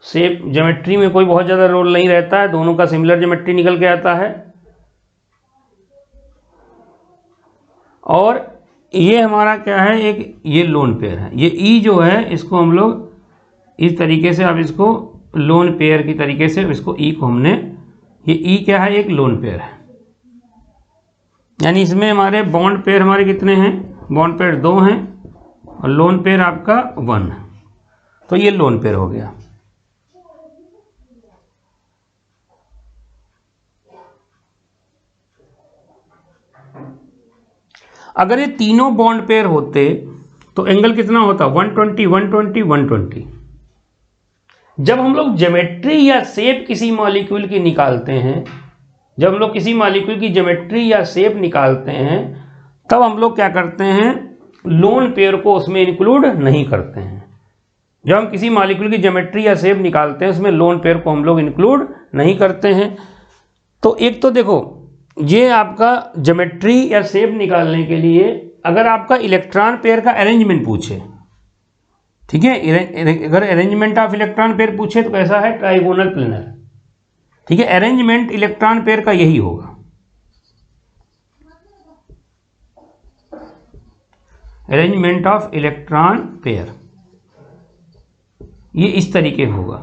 शेप ज्योमेट्री में कोई बहुत ज़्यादा रोल नहीं रहता है, दोनों का सिमिलर ज्योमेट्री निकल के आता है। और ये हमारा क्या है, एक ये लोन पेयर है। ये ई जो है इसको हम लोग इस तरीके से, आप इसको लोन पेयर की तरीके से इसको ई को हमने, ये ई क्या है, एक लोन पेयर है। यानी इसमें हमारे बॉन्ड पेयर हमारे कितने हैं, बॉन्ड पेयर 2 हैं और लोन पेयर आपका 1 है। तो ये लोन पेयर हो गया। अगर ये तीनों बॉन्ड पेयर होते तो एंगल कितना होता, 120 120 120। जब हम लोग ज्योमेट्री या शेप किसी मॉलिक्यूल की निकालते हैं, जब हम लोग किसी मॉलिक्यूल की ज्योमेट्री या शेप निकालते हैं, तब हम लोग क्या करते हैं, लोन पेयर को उसमें इंक्लूड नहीं करते हैं। जब हम किसी मॉलिक्यूल की ज्योमेट्री या शेप निकालते हैं, उसमें लोन पेयर को हम लोग इंक्लूड नहीं करते हैं। तो एक तो देखो, ये आपका ज्योमेट्री या शेप निकालने के लिए अगर आपका इलेक्ट्रॉन पेयर का अरेंजमेंट पूछे, ठीक है, अगर अरेंजमेंट ऑफ इलेक्ट्रॉन पेयर पूछे तो कैसा है, ट्राइगोनल प्लेनर। ठीक है, अरेंजमेंट इलेक्ट्रॉन पेयर का यही होगा। अरेंजमेंट ऑफ इलेक्ट्रॉन पेयर ये इस तरीके होगा,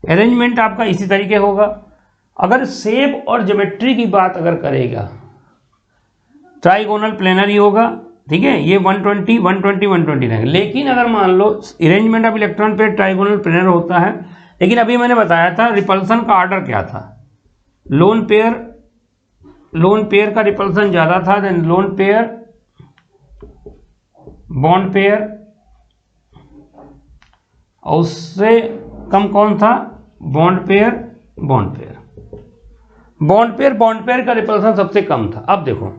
अरेंजमेंट आपका इसी तरीके होगा। अगर शेप और ज्योमेट्री की बात अगर करेगा ट्राइगोनल प्लेनर ही होगा, ठीक है। ये 120 120 120 रहेगा। लेकिन अगर मान लो arrangement of electron pair trigonal planar होता है, लेकिन अभी मैंने बताया था रिपल्सन का ऑर्डर क्या था, लोन पेयर का रिपल्सन ज़्यादा था than lone pair, bond pair, और उससे कम कौन था, बॉन्ड पेयर का रिपल्सन सबसे कम था। अब देखो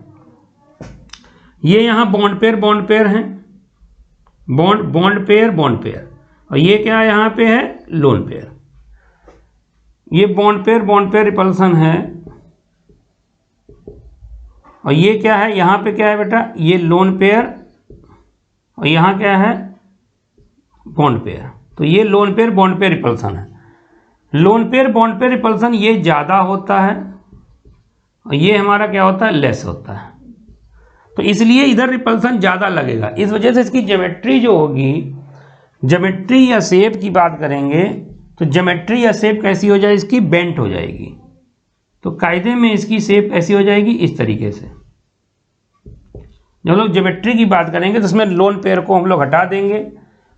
ये यहां बॉन्ड पेयर हैं, बॉन्ड पेयर, और ये क्या यहां पे है, लोन पेयर। ये बॉन्ड पेयर रिपल्सन है, और ये क्या है, यहां पे क्या है बेटा, ये लोन पेयर, और यहां क्या है, बॉन्ड पेयर। तो ये lone pair bond pair repulsion है। Lone pair bond pair repulsion ये ज़्यादा होता है, और ये हमारा क्या होता है, लेस होता है। तो इसलिए इधर रिपल्सन ज़्यादा लगेगा। इस वजह से इसकी ज्योमेट्री जो होगी, ज्योमेट्री या शेप की बात करेंगे तो ज्योमेट्री या शेप कैसी हो जाए, इसकी बेंट हो जाएगी। तो कायदे में इसकी शेप ऐसी हो जाएगी इस तरीके से। जब लोग ज्योमेट्री की बात करेंगे तो उसमें लोन पेयर को हम लोग हटा देंगे।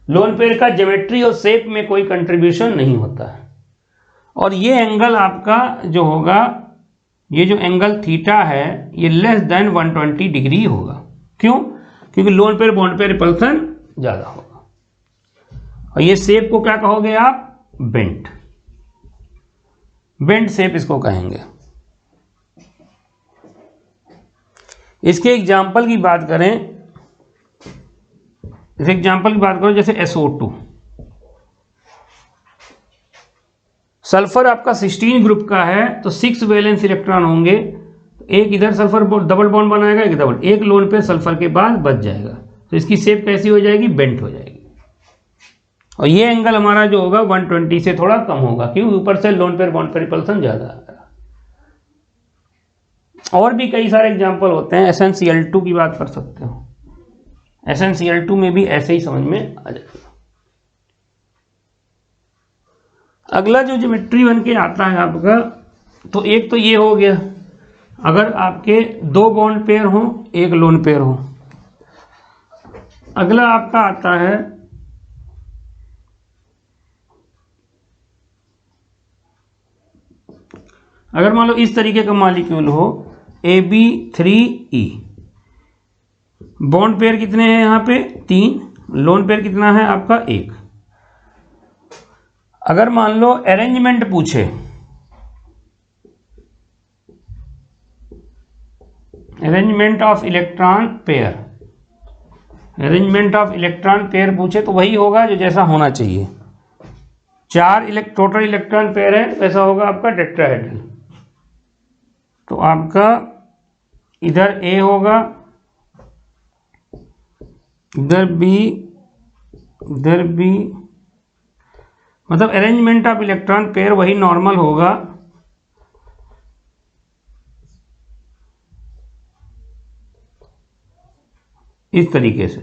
लोन पेयर का ज्योमेट्री और शेप में कोई कंट्रीब्यूशन नहीं होता है। और ये एंगल आपका जो होगा, ये जो एंगल थीटा है, ये लेस देन 120 डिग्री होगा। क्यों? क्योंकि loan pair bond pair repulsion ज़्यादा होगा। और ये शेप को क्या कहोगे आप, बेंट शेप इसको कहेंगे। इसके एग्जाम्पल की बात करें, इस एग्जाम्पल की बात करो जैसे SO2, सल्फर आपका 16 ग्रुप का है, तो 6 वैलेंस इलेक्ट्रॉन होंगे। एक इधर सल्फर डबल बॉन्ड बनाएगा, एक लोन पे सल्फर के बाद बच जाएगा। तो इसकी शेप कैसी हो जाएगी, बेंट हो जाएगी। और ये एंगल हमारा जो होगा 120 से थोड़ा कम होगा, क्योंकि ऊपर से loan pair bond pair repulsion ज्यादा है। और भी कई सारे एग्जाम्पल होते हैं। SnCl2 की बात कर सकते हो, SnCl2 में भी ऐसे ही समझ में आ जाएगा। अगला जो ज्योमेट्री बन के आता है आपका, तो एक तो ये हो गया, अगर आपके 2 बॉन्ड पेयर हो, एक लोन पेयर हो। अगला आपका आता है अगर मान लो इस तरीके का मॉलिक्यूल हो, AB3E, बॉन्ड पेयर कितने हैं यहाँ पे, 3, लोन पेयर कितना है आपका, 1। अगर मान लो अरेंजमेंट पूछे, अरेंजमेंट ऑफ इलेक्ट्रॉन पेयर पूछे, तो वही होगा जो जैसा होना चाहिए। 4 टोटल इलेक्ट्रॉन पेयर है, वैसा होगा आपका टेट्राहेड्रल। तो आपका इधर A होगा, इधर B, मतलब अरेंजमेंट ऑफ इलेक्ट्रॉन पेयर वही नॉर्मल होगा। इस तरीके से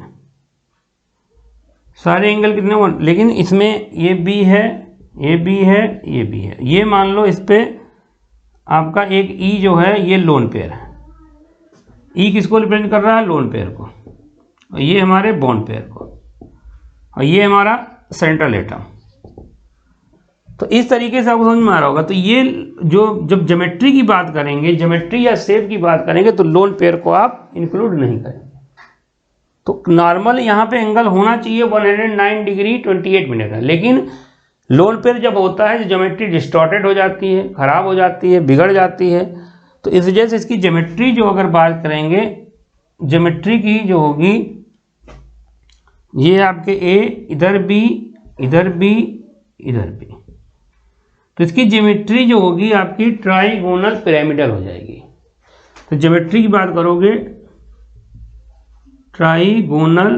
सारे एंगल कितने, लेकिन इसमें ये B है, ये B है, ये B है। ये मान लो इस पे आपका एक E जो है, ये लोन पेयर है। E किसको रिप्रेजेंट कर रहा है, लोन पेयर को, और ये हमारे बॉन्ड पेयर को, और ये हमारा सेंट्रल एटम। तो इस तरीके से आपको समझ में आ रहा होगा। तो ये जो जब ज्योमेट्री की बात करेंगे, ज्योमेट्री या शेप की बात करेंगे, तो लोन पेयर को आप इंक्लूड नहीं करेंगे। तो नॉर्मल यहाँ पे एंगल होना चाहिए 109 डिग्री 28 मिनट है, लेकिन लोन पेयर जब होता है, ज्योमेट्री डिस्टॉर्टेड हो जाती है, खराब हो जाती है, बिगड़ जाती है। तो इस वजह से इसकी ज्योमेट्री जो अगर बात करेंगे, ज्योमेट्री की जो होगी, ये आपके A, इधर B, इधर B, इधर B, तो इसकी ज्योमेट्री जो होगी आपकी ट्राइगोनल पिरामिडल हो जाएगी। तो ज्योमेट्री की बात करोगे, ट्राइगोनल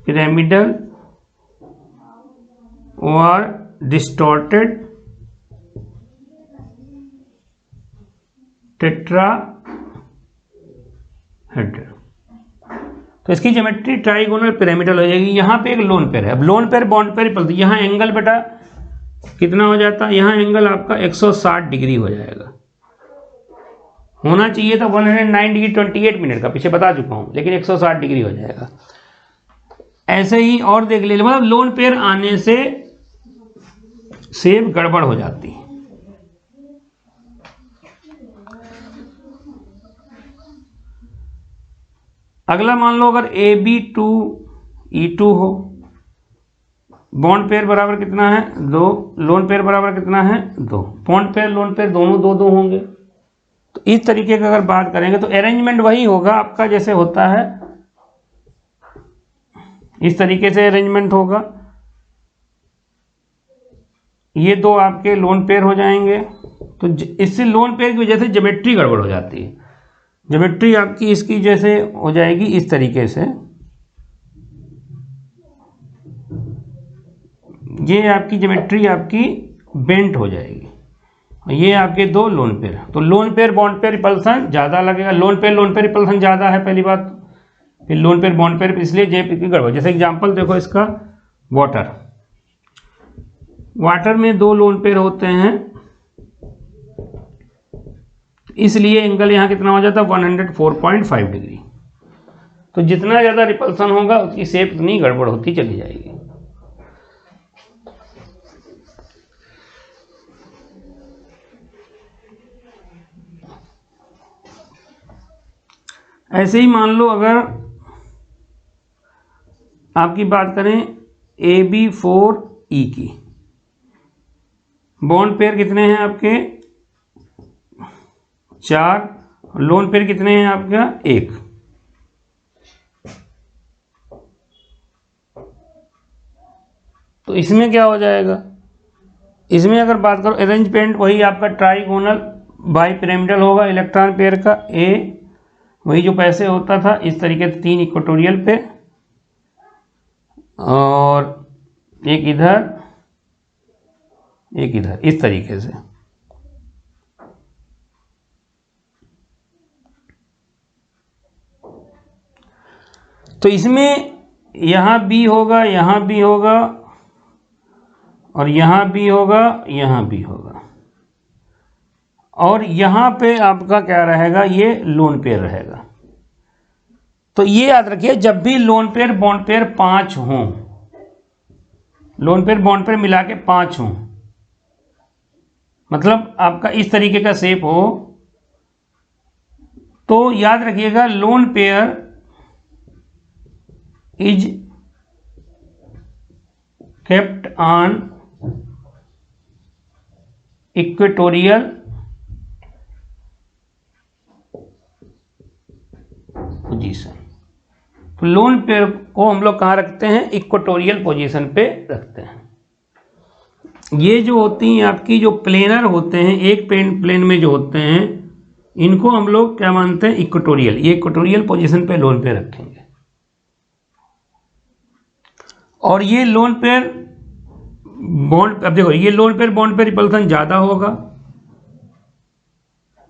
पिरामिडल और डिस्टॉर्टेड टेट्राहेड्रल। तो इसकी ज्योमेट्री ट्राइगोनल पिरामिडल हो जाएगी। यहाँ पे एक लोन पेयर है। अब loan pair bond pair repulsion, यहाँ एंगल बेटा कितना हो जाता, यहाँ एंगल आपका 160 डिग्री हो जाएगा। होना चाहिए था 109 डिग्री 28 मिनट का, पीछे बता चुका हूँ, लेकिन 160 डिग्री हो जाएगा। ऐसे ही और देख ले, मतलब लोन पेयर आने से शेप गड़बड़ हो जाती है। अगला मान लो अगर AB2E2 हो, बॉन्ड पेयर बराबर कितना है 2, लोन पेयर बराबर कितना है 2, बॉन्ड पेयर लोन पेयर दोनों 2-2 होंगे। तो इस तरीके का अगर बात करेंगे तो अरेंजमेंट वही होगा आपका जैसे होता है, इस तरीके से अरेंजमेंट होगा। ये दो आपके लोन पेयर हो जाएंगे। तो इससे लोन पेयर की वजह से ज्योमेट्री गड़बड़ हो जाती है। ज्योमेट्री आपकी इसकी जैसे हो जाएगी इस तरीके से, ये आपकी ज्योमेट्री आपकी बेंट हो जाएगी। ये आपके दो लोन पेयर, तो loan pair bond pair repulsion ज़्यादा लगेगा, लोन पेयर रिपल्सन ज़्यादा है पहली बात, फिर लोन पेयर बॉन्ड पेयर, इसलिए जे की गड़बड़। जैसे एग्जांपल देखो इसका, वाटर में दो लोन पेयर होते हैं, इसलिए एंगल यहाँ कितना हो जाता है 104.5 डिग्री। तो जितना ज़्यादा रिपल्सन होगा उसकी शेप इतनी गड़बड़ होती चली जाएगी। ऐसे ही मान लो अगर आपकी बात करें AB4E की, बॉन्ड पेयर कितने हैं आपके 4, लोन पेयर कितने हैं आपका 1। तो इसमें क्या हो जाएगा, इसमें अगर बात करो अरेंजमेंट वही आपका ट्राइगोनल बाइपिरामिडल होगा। इलेक्ट्रॉन पेयर का A वही जो पैसे होता था इस तरीके से 3 इक्वेटोरियल पे, और एक इधर एक इधर, इस तरीके से। तो इसमें यहाँ B होगा, यहाँ B होगा, और यहाँ B होगा, यहाँ B होगा, और यहाँ पे आपका क्या रहेगा, ये लोन पेयर रहेगा। तो ये याद रखिए, जब भी लोन पेयर बॉन्ड पेयर 5 हों, लोन पेयर बॉन्ड पेयर मिला के 5 हों, मतलब आपका इस तरीके का शेप हो, तो याद रखिएगा lone pair is kept on equatorial position. तो लोन पेयर को हम लोग कहाँ रखते हैं, इक्वेटोरियल पोजीशन पे रखते हैं। ये जो होती हैं आपकी जो प्लेनर होते हैं, एक प्लेन में जो होते हैं, इनको हम लोग क्या मानते हैं, इक्वेटोरियल। ये इक्वेटोरियल पोजीशन पे लोन पेयर रखेंगे। और ये लोन पेयर बॉन्ड, अब देखो ये lone pair bond pair repulsion ज़्यादा होगा।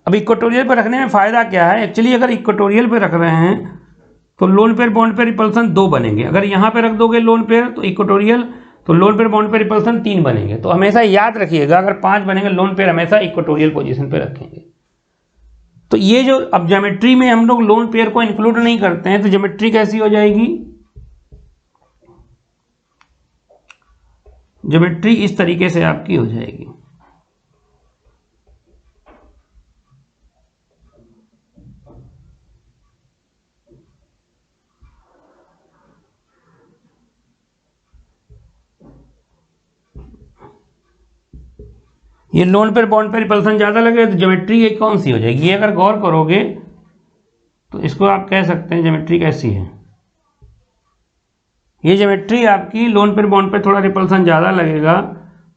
अब इक्वेटोरियल पे रखने में फ़ायदा क्या है, एक्चुअली अगर इक्वेटोरियल पे रख रहे हैं तो loan pair bond pair repulsion 2 बनेंगे। अगर यहाँ पे रख दोगे लोन पेयर तो इक्वेटोरियल, तो loan pair bond pair repulsion 3 बनेंगे। तो हमेशा याद रखिएगा, अगर 5 बनेंगे लोन पेयर हमेशा इक्वेटोरियल पोजीशन पे रखेंगे। तो ये जो अब ज्योमेट्री में हम लोग लोन पेयर को इंक्लूड नहीं करते हैं, तो ज्योमेट्री कैसी हो जाएगी, ज्योमेट्री इस तरीके से आपकी हो जाएगी। ये lone pair bond pair repulsion ज़्यादा लगे तो ज्योमेट्री ये कौन सी हो जाएगी, ये अगर गौर करोगे तो इसको आप कह सकते हैं ज्योमेट्री कैसी है। ये ज्योमेट्री आपकी लोन पेयर बॉन्ड पेयर थोड़ा रिपल्सन ज़्यादा लगेगा,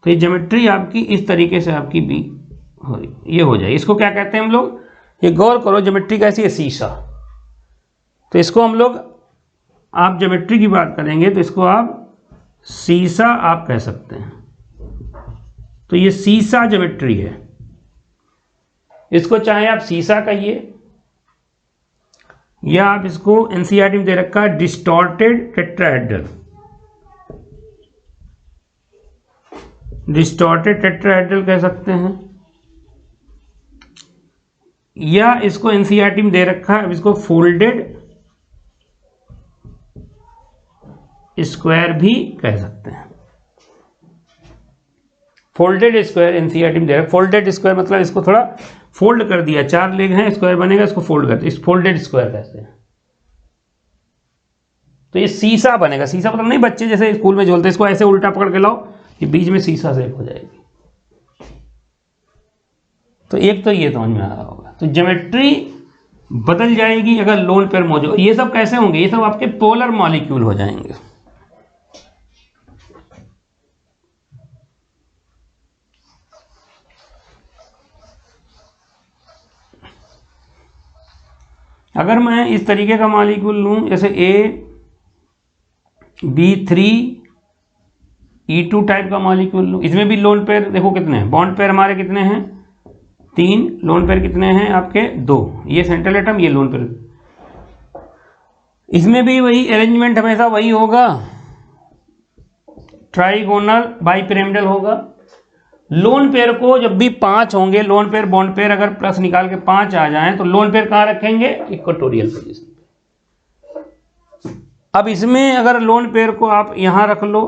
तो ये ज्योमेट्री आपकी इस तरीके से आपकी भी ये हो जाए। इसको क्या कहते हैं हम लोग, ये गौर करो ज्योमेट्री कैसी है, सीसा। तो इसको हम लोग, आप ज्योमेट्री की बात करेंगे तो इसको आप सीसा आप कह सकते हैं। तो ये सीसा ज्योमेट्री है, इसको चाहे आप सीसा कहिए या आप इसको एनसीईआरटी में दे रखा है डिस्टॉर्टेड टेट्राहेड्रल। डिस्टॉर्टेड टेट्राहेड्रल कह सकते हैं, या इसको एनसीईआरटी में दे रखा है, अब इसको फोल्डेड स्क्वायर भी कह सकते हैं। फोल्डेड स्क्वायर एनसीईआरटी में दे रखा, फोल्डेड स्क्वायर मतलब इसको थोड़ा फोल्ड कर दिया, 4 लेग हैं, स्क्वायर बनेगा, इसको फोल्ड करते, इस फोल्डेड स्क्वायर कहते हैं। तो ये सीसा बनेगा, सीसा मतलब नहीं बच्चे जैसे स्कूल में झोलते, इसको ऐसे उल्टा पकड़ के लाओ, ये बीच में सीसा शेप हो जाएगी। तो एक तो ये समझ में आ रहा होगा। तो ज्योमेट्री बदल जाएगी अगर लोन पेयर मौजूद। ये सब कैसे होंगे? ये सब आपके पोलर मॉलिक्यूल हो जाएंगे। अगर मैं इस तरीके का मॉलिक्यूल लूं, जैसे ABO3E2 टाइप का मॉलिक्यूल लूं, इसमें भी लोन पेयर देखो कितने हैं, बॉन्ड पेयर हमारे कितने हैं 3, लोन पेयर कितने हैं आपके 2, ये सेंट्रल एटम, ये लोन पेयर। इसमें भी वही अरेंजमेंट हमेशा वही होगा, ट्राइगोनल बाइपिरामिडल होगा। लोन पेयर को जब भी 5 होंगे, लोन पेयर बॉन्ड पेयर अगर प्लस निकाल के 5 आ जाएं तो लोन पेयर कहाँ रखेंगे? इक्वेटोरियल पोजीशन पे। अब इसमें अगर लोन पेयर को आप यहां रख लो,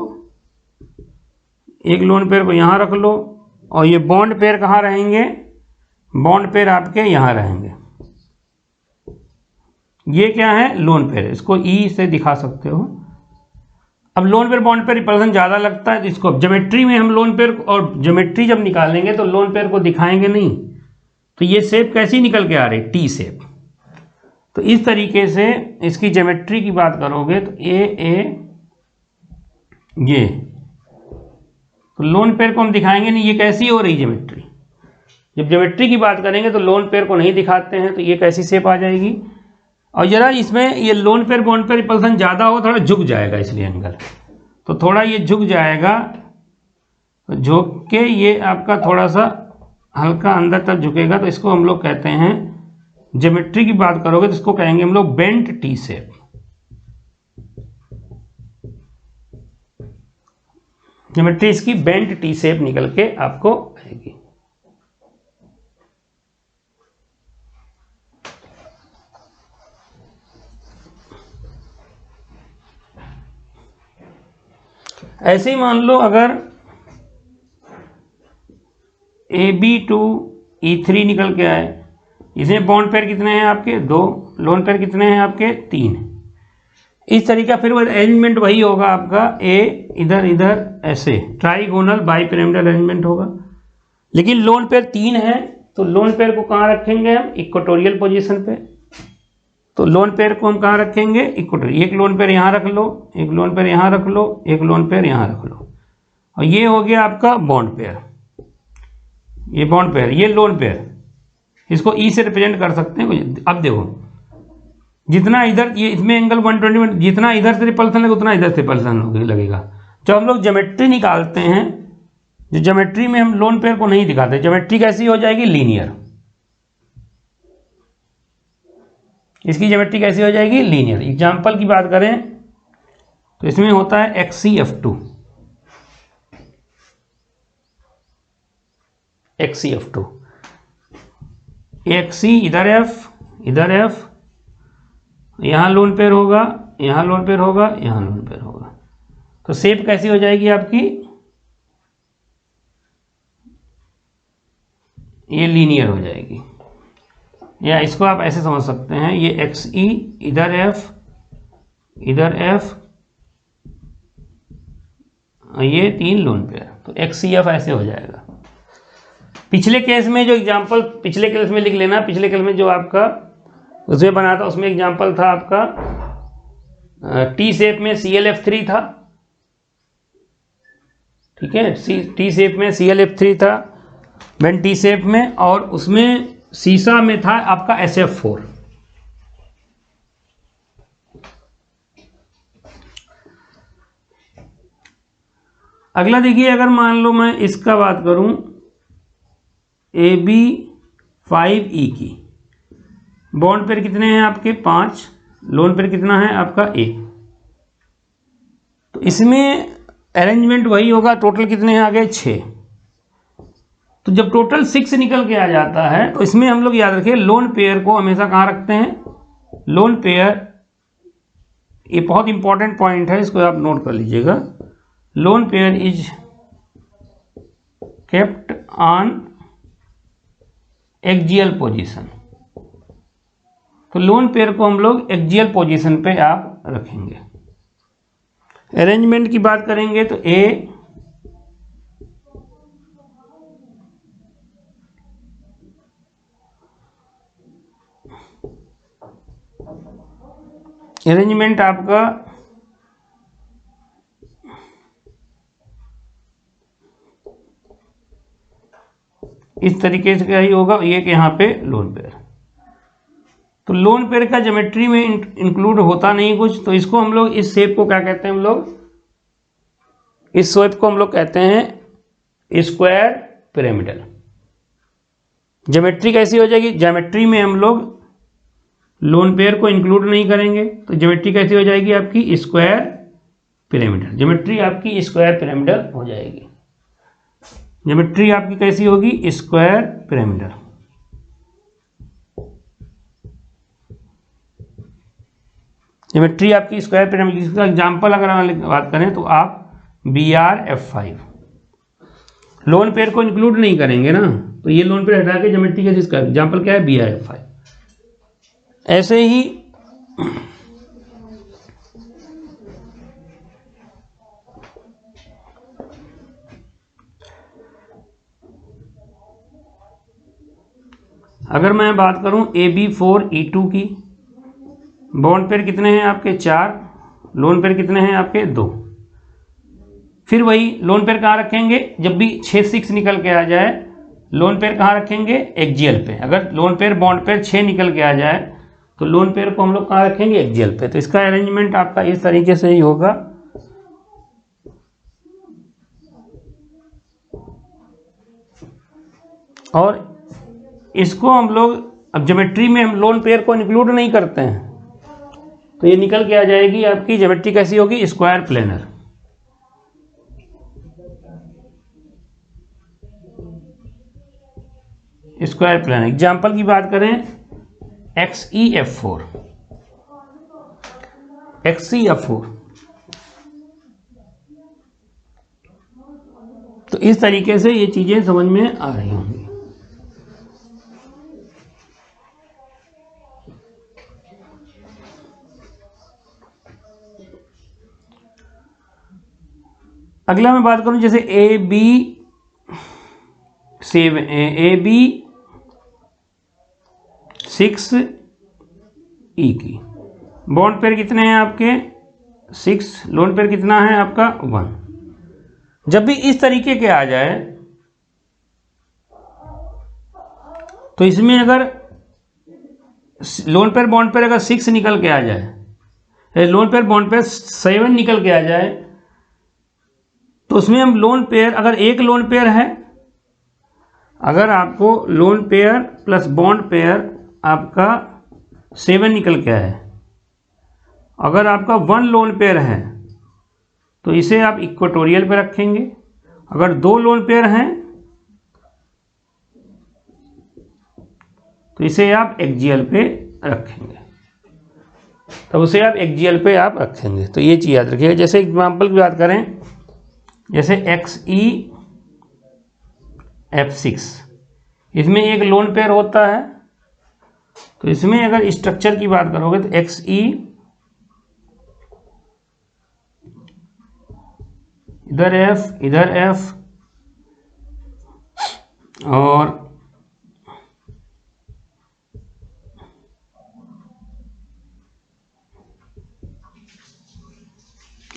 एक लोन पेयर को यहां रख लो, और ये बॉन्ड पेयर कहाँ रहेंगे? बॉन्ड पेयर आपके यहां रहेंगे। ये क्या है? लोन पेयर, इसको ई से दिखा सकते हो। अब loan pair bond pair repulsion ज़्यादा लगता है, तो इसको ज्योमेट्री में हम लोन पेयर, और ज्योमेट्री जब निकालेंगे तो लोन पेयर को दिखाएंगे नहीं, तो ये शेप कैसी निकल के आ रही? T shape. तो इस तरीके से इसकी ज्योमेट्री की बात करोगे तो ये तो लोन पेयर को हम दिखाएंगे नहीं, ये कैसी हो रही ज्योमेट्री। जब ज्योमेट्री की बात करेंगे तो लोन पेयर को नहीं दिखाते हैं, तो ये कैसी शेप आ जाएगी। और जरा इसमें ये lone pair bond pair repulsion ज़्यादा हो, थोड़ा झुक जाएगा, इसलिए एंगल तो थोड़ा ये झुक जाएगा, झुक के ये आपका थोड़ा सा हल्का अंदर तक झुकेगा, तो इसको हम लोग कहते हैं, ज्योमेट्री की बात करोगे तो इसको कहेंगे हम लोग बेंट टी शेप। ज्योमेट्री इसकी बेंट टी शेप निकल के आपको आएगी। ऐसे ही मान लो अगर AB2E3 निकल के आए, इसमें बॉन्ड पेयर कितने हैं आपके 2, लोन पेयर कितने हैं आपके 3। इस तरीका फिर वो अरेंजमेंट वही होगा आपका, ए इधर इधर ऐसे ट्राइगोनल बाइपिरामिडल अरेंजमेंट होगा। लेकिन लोन पेयर 3 है, तो लोन पेयर को कहाँ रखेंगे हम? इक्वेटोरियल पोजीशन पे। तो लोन पेयर को हम कहाँ रखेंगे? इक्वेटोरियल। एक लोन पेयर यहाँ रख लो, एक लोन पेयर यहाँ रख लो, एक लोन पेयर यहाँ रख लो, और ये हो गया आपका बॉन्ड पेयर। ये बॉन्ड पेयर, ये लोन पेयर, इसको ई से रिप्रेजेंट कर सकते हैं। अब देखो जितना इधर ये इसमें एंगल 120, जितना इधर से रिपल्सन लगेगा उतना इधर से रिपल्सन लगेगा। जब हम लोग ज्योमेट्री निकालते हैं, जो ज्योमेट्री में हम लोन पेयर को नहीं दिखाते, ज्योमेट्री कैसी हो जाएगी? लीनियर। इसकी ज्योमेट्री कैसी हो जाएगी? लीनियर। एग्जाम्पल की बात करें तो इसमें होता है XCF2, XCF2, XC इधर F, इधर F, यहाँ लोन पेयर होगा, यहाँ लोन पेयर होगा, यहाँ लोन पेयर होगा। तो शेप कैसी हो जाएगी आपकी? ये लीनियर हो जाएगी। या इसको आप ऐसे समझ सकते हैं, ये XE इधर F, इधर F, ये 3 लोन पेयर, तो XCF ऐसे हो जाएगा। पिछले केस में जो एग्जांपल, पिछले केस में लिख लेना, पिछले केस में जो आपका उसमें बना था, उसमें एग्जांपल था आपका टी शेप में ClF3 था, ठीक है, टी शेप में ClF3 था, बेंट टी शेप में, और उसमें सीसा में था आपका SF4। अगला देखिए, अगर मान लो मैं इसका बात करूं AB5E की, बॉन्ड पेयर कितने हैं आपके 5, लोन पेयर कितना है आपका 1। तो इसमें अरेंजमेंट वही होगा, टोटल कितने हैं आ गए 6। तो जब टोटल 6 निकल के आ जाता है तो इसमें हम लोग याद रखिए लोन पेयर को हमेशा कहाँ रखते हैं, लोन पेयर, ये बहुत इंपॉर्टेंट पॉइंट है, इसको आप नोट कर लीजिएगा। Lone pair is kept on axial position. तो लोन पेयर को हम लोग एक्सियल पोजीशन पे आप रखेंगे। अरेंजमेंट की बात करेंगे तो ए अरेंजमेंट आपका इस तरीके से क्या ही होगा, ये कि यहाँ पे लोन पेयर। तो लोन पेयर का ज्योमेट्री में इंक्लूड होता नहीं कुछ, तो इसको हम लोग इस शेप को क्या कहते हैं, हम लोग इस शेप को हम लोग कहते हैं स्क्वायर पिरामिडल। ज्योमेट्री कैसी हो जाएगी, ज्योमेट्री में हम लोग लोन पेयर को इंक्लूड नहीं करेंगे, तो ज्योमेट्री कैसी हो जाएगी आपकी स्क्वायर पिरामिडल। ज्योमेट्री आपकी स्क्वायर पिरामिडल हो जाएगी। ज्योमेट्री आपकी कैसी होगी, स्क्वायर पिरामिडल। ज्योमेट्री आपकी स्क्वायर पिरामिडल। इसका एग्जांपल अगर हम बात करें तो आप BRF5 लोन पेयर को इंक्लूड नहीं करेंगे ना, तो ये लोन पेयर हटा के ज्योमेट्री का जिसका एग्जांपल क्या है, BRF5। ऐसे ही अगर मैं बात करूं AB4E2 की, बॉन्ड पेयर कितने हैं आपके 4, लोन पेयर कितने हैं आपके 2। फिर वही लोन पेयर कहाँ रखेंगे, जब भी 6 निकल के आ जाए, लोन पेयर कहाँ रखेंगे, एक्सियल पे। अगर लोन पेयर बॉन्ड पेयर 6 निकल के आ जाए तो लोन पेयर को हम लोग कहाँ रखेंगे, एक्सियल पे। तो इसका अरेंजमेंट आपका इस तरीके से ही होगा। और इसको हम लोग अब ज्योमेट्री में हम लोन पेयर को इंक्लूड नहीं करते हैं, तो ये निकल के आ जाएगी आपकी ज्योमेट्री कैसी होगी, square planar. Square planar example की बात करें XEF4, XEF4। तो इस तरीके से ये चीजें समझ में आ रही होंगी। अगला मैं बात करूं जैसे AB6E की, बॉन्ड पेयर कितने हैं आपके 6, लोन पेयर कितना है आपका 1। जब भी इस तरीके के आ जाए तो इसमें अगर लोन पेयर बॉन्ड पेयर अगर 6 निकल के आ जाए, लोन पेयर बॉन्ड पेयर 7 निकल के आ जाए, तो उसमें हम लोन पेयर, अगर एक लोन पेयर है, अगर आपको lone pair plus bond pair आपका 7 निकल के आए, अगर आपका 1 लोन पेयर है तो इसे आप इक्वेटोरियल पे रखेंगे। अगर 2 लोन पेयर हैं तो इसे आप एक्सियल पे रखेंगे, तो उसे आप एक्सियल पे आप रखेंगे। तो ये चीज़ याद रखिएगा। जैसे एग्जाम्पल की बात करें, जैसे XEF6, इसमें एक लोन पेयर होता है, तो इसमें अगर स्ट्रक्चर की बात करोगे तो XE इधर F इधर F और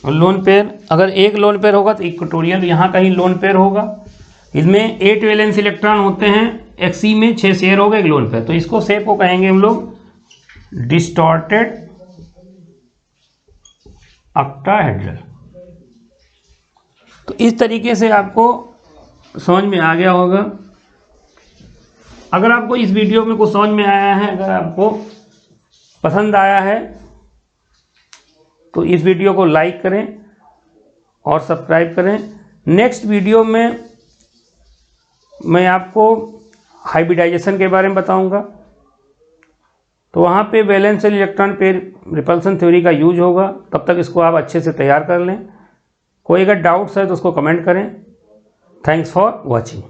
लोन पेयर, अगर एक लोन पेयर होगा तो इक्वेटोरियल यहाँ कहीं लोन पेयर होगा। इसमें 8 वैलेंस इलेक्ट्रॉन होते हैं, XE में 6 शेयर होगा एक लोन पेयर, तो इसको शेप को कहेंगे हम लोग डिस्टॉर्टेड ऑक्टाहेड्रल। तो इस तरीके से आपको समझ में आ गया होगा। अगर आपको इस वीडियो में कुछ समझ में आया है, अगर आपको पसंद आया है तो इस वीडियो को लाइक करें और सब्सक्राइब करें। नेक्स्ट वीडियो में मैं आपको हाइब्रिडाइजेशन के बारे में बताऊंगा, तो वहाँ पे valence shell electron pair repulsion theory का यूज होगा। तब तक इसको आप अच्छे से तैयार कर लें। कोई अगर डाउट्स है तो उसको कमेंट करें। Thanks for watching.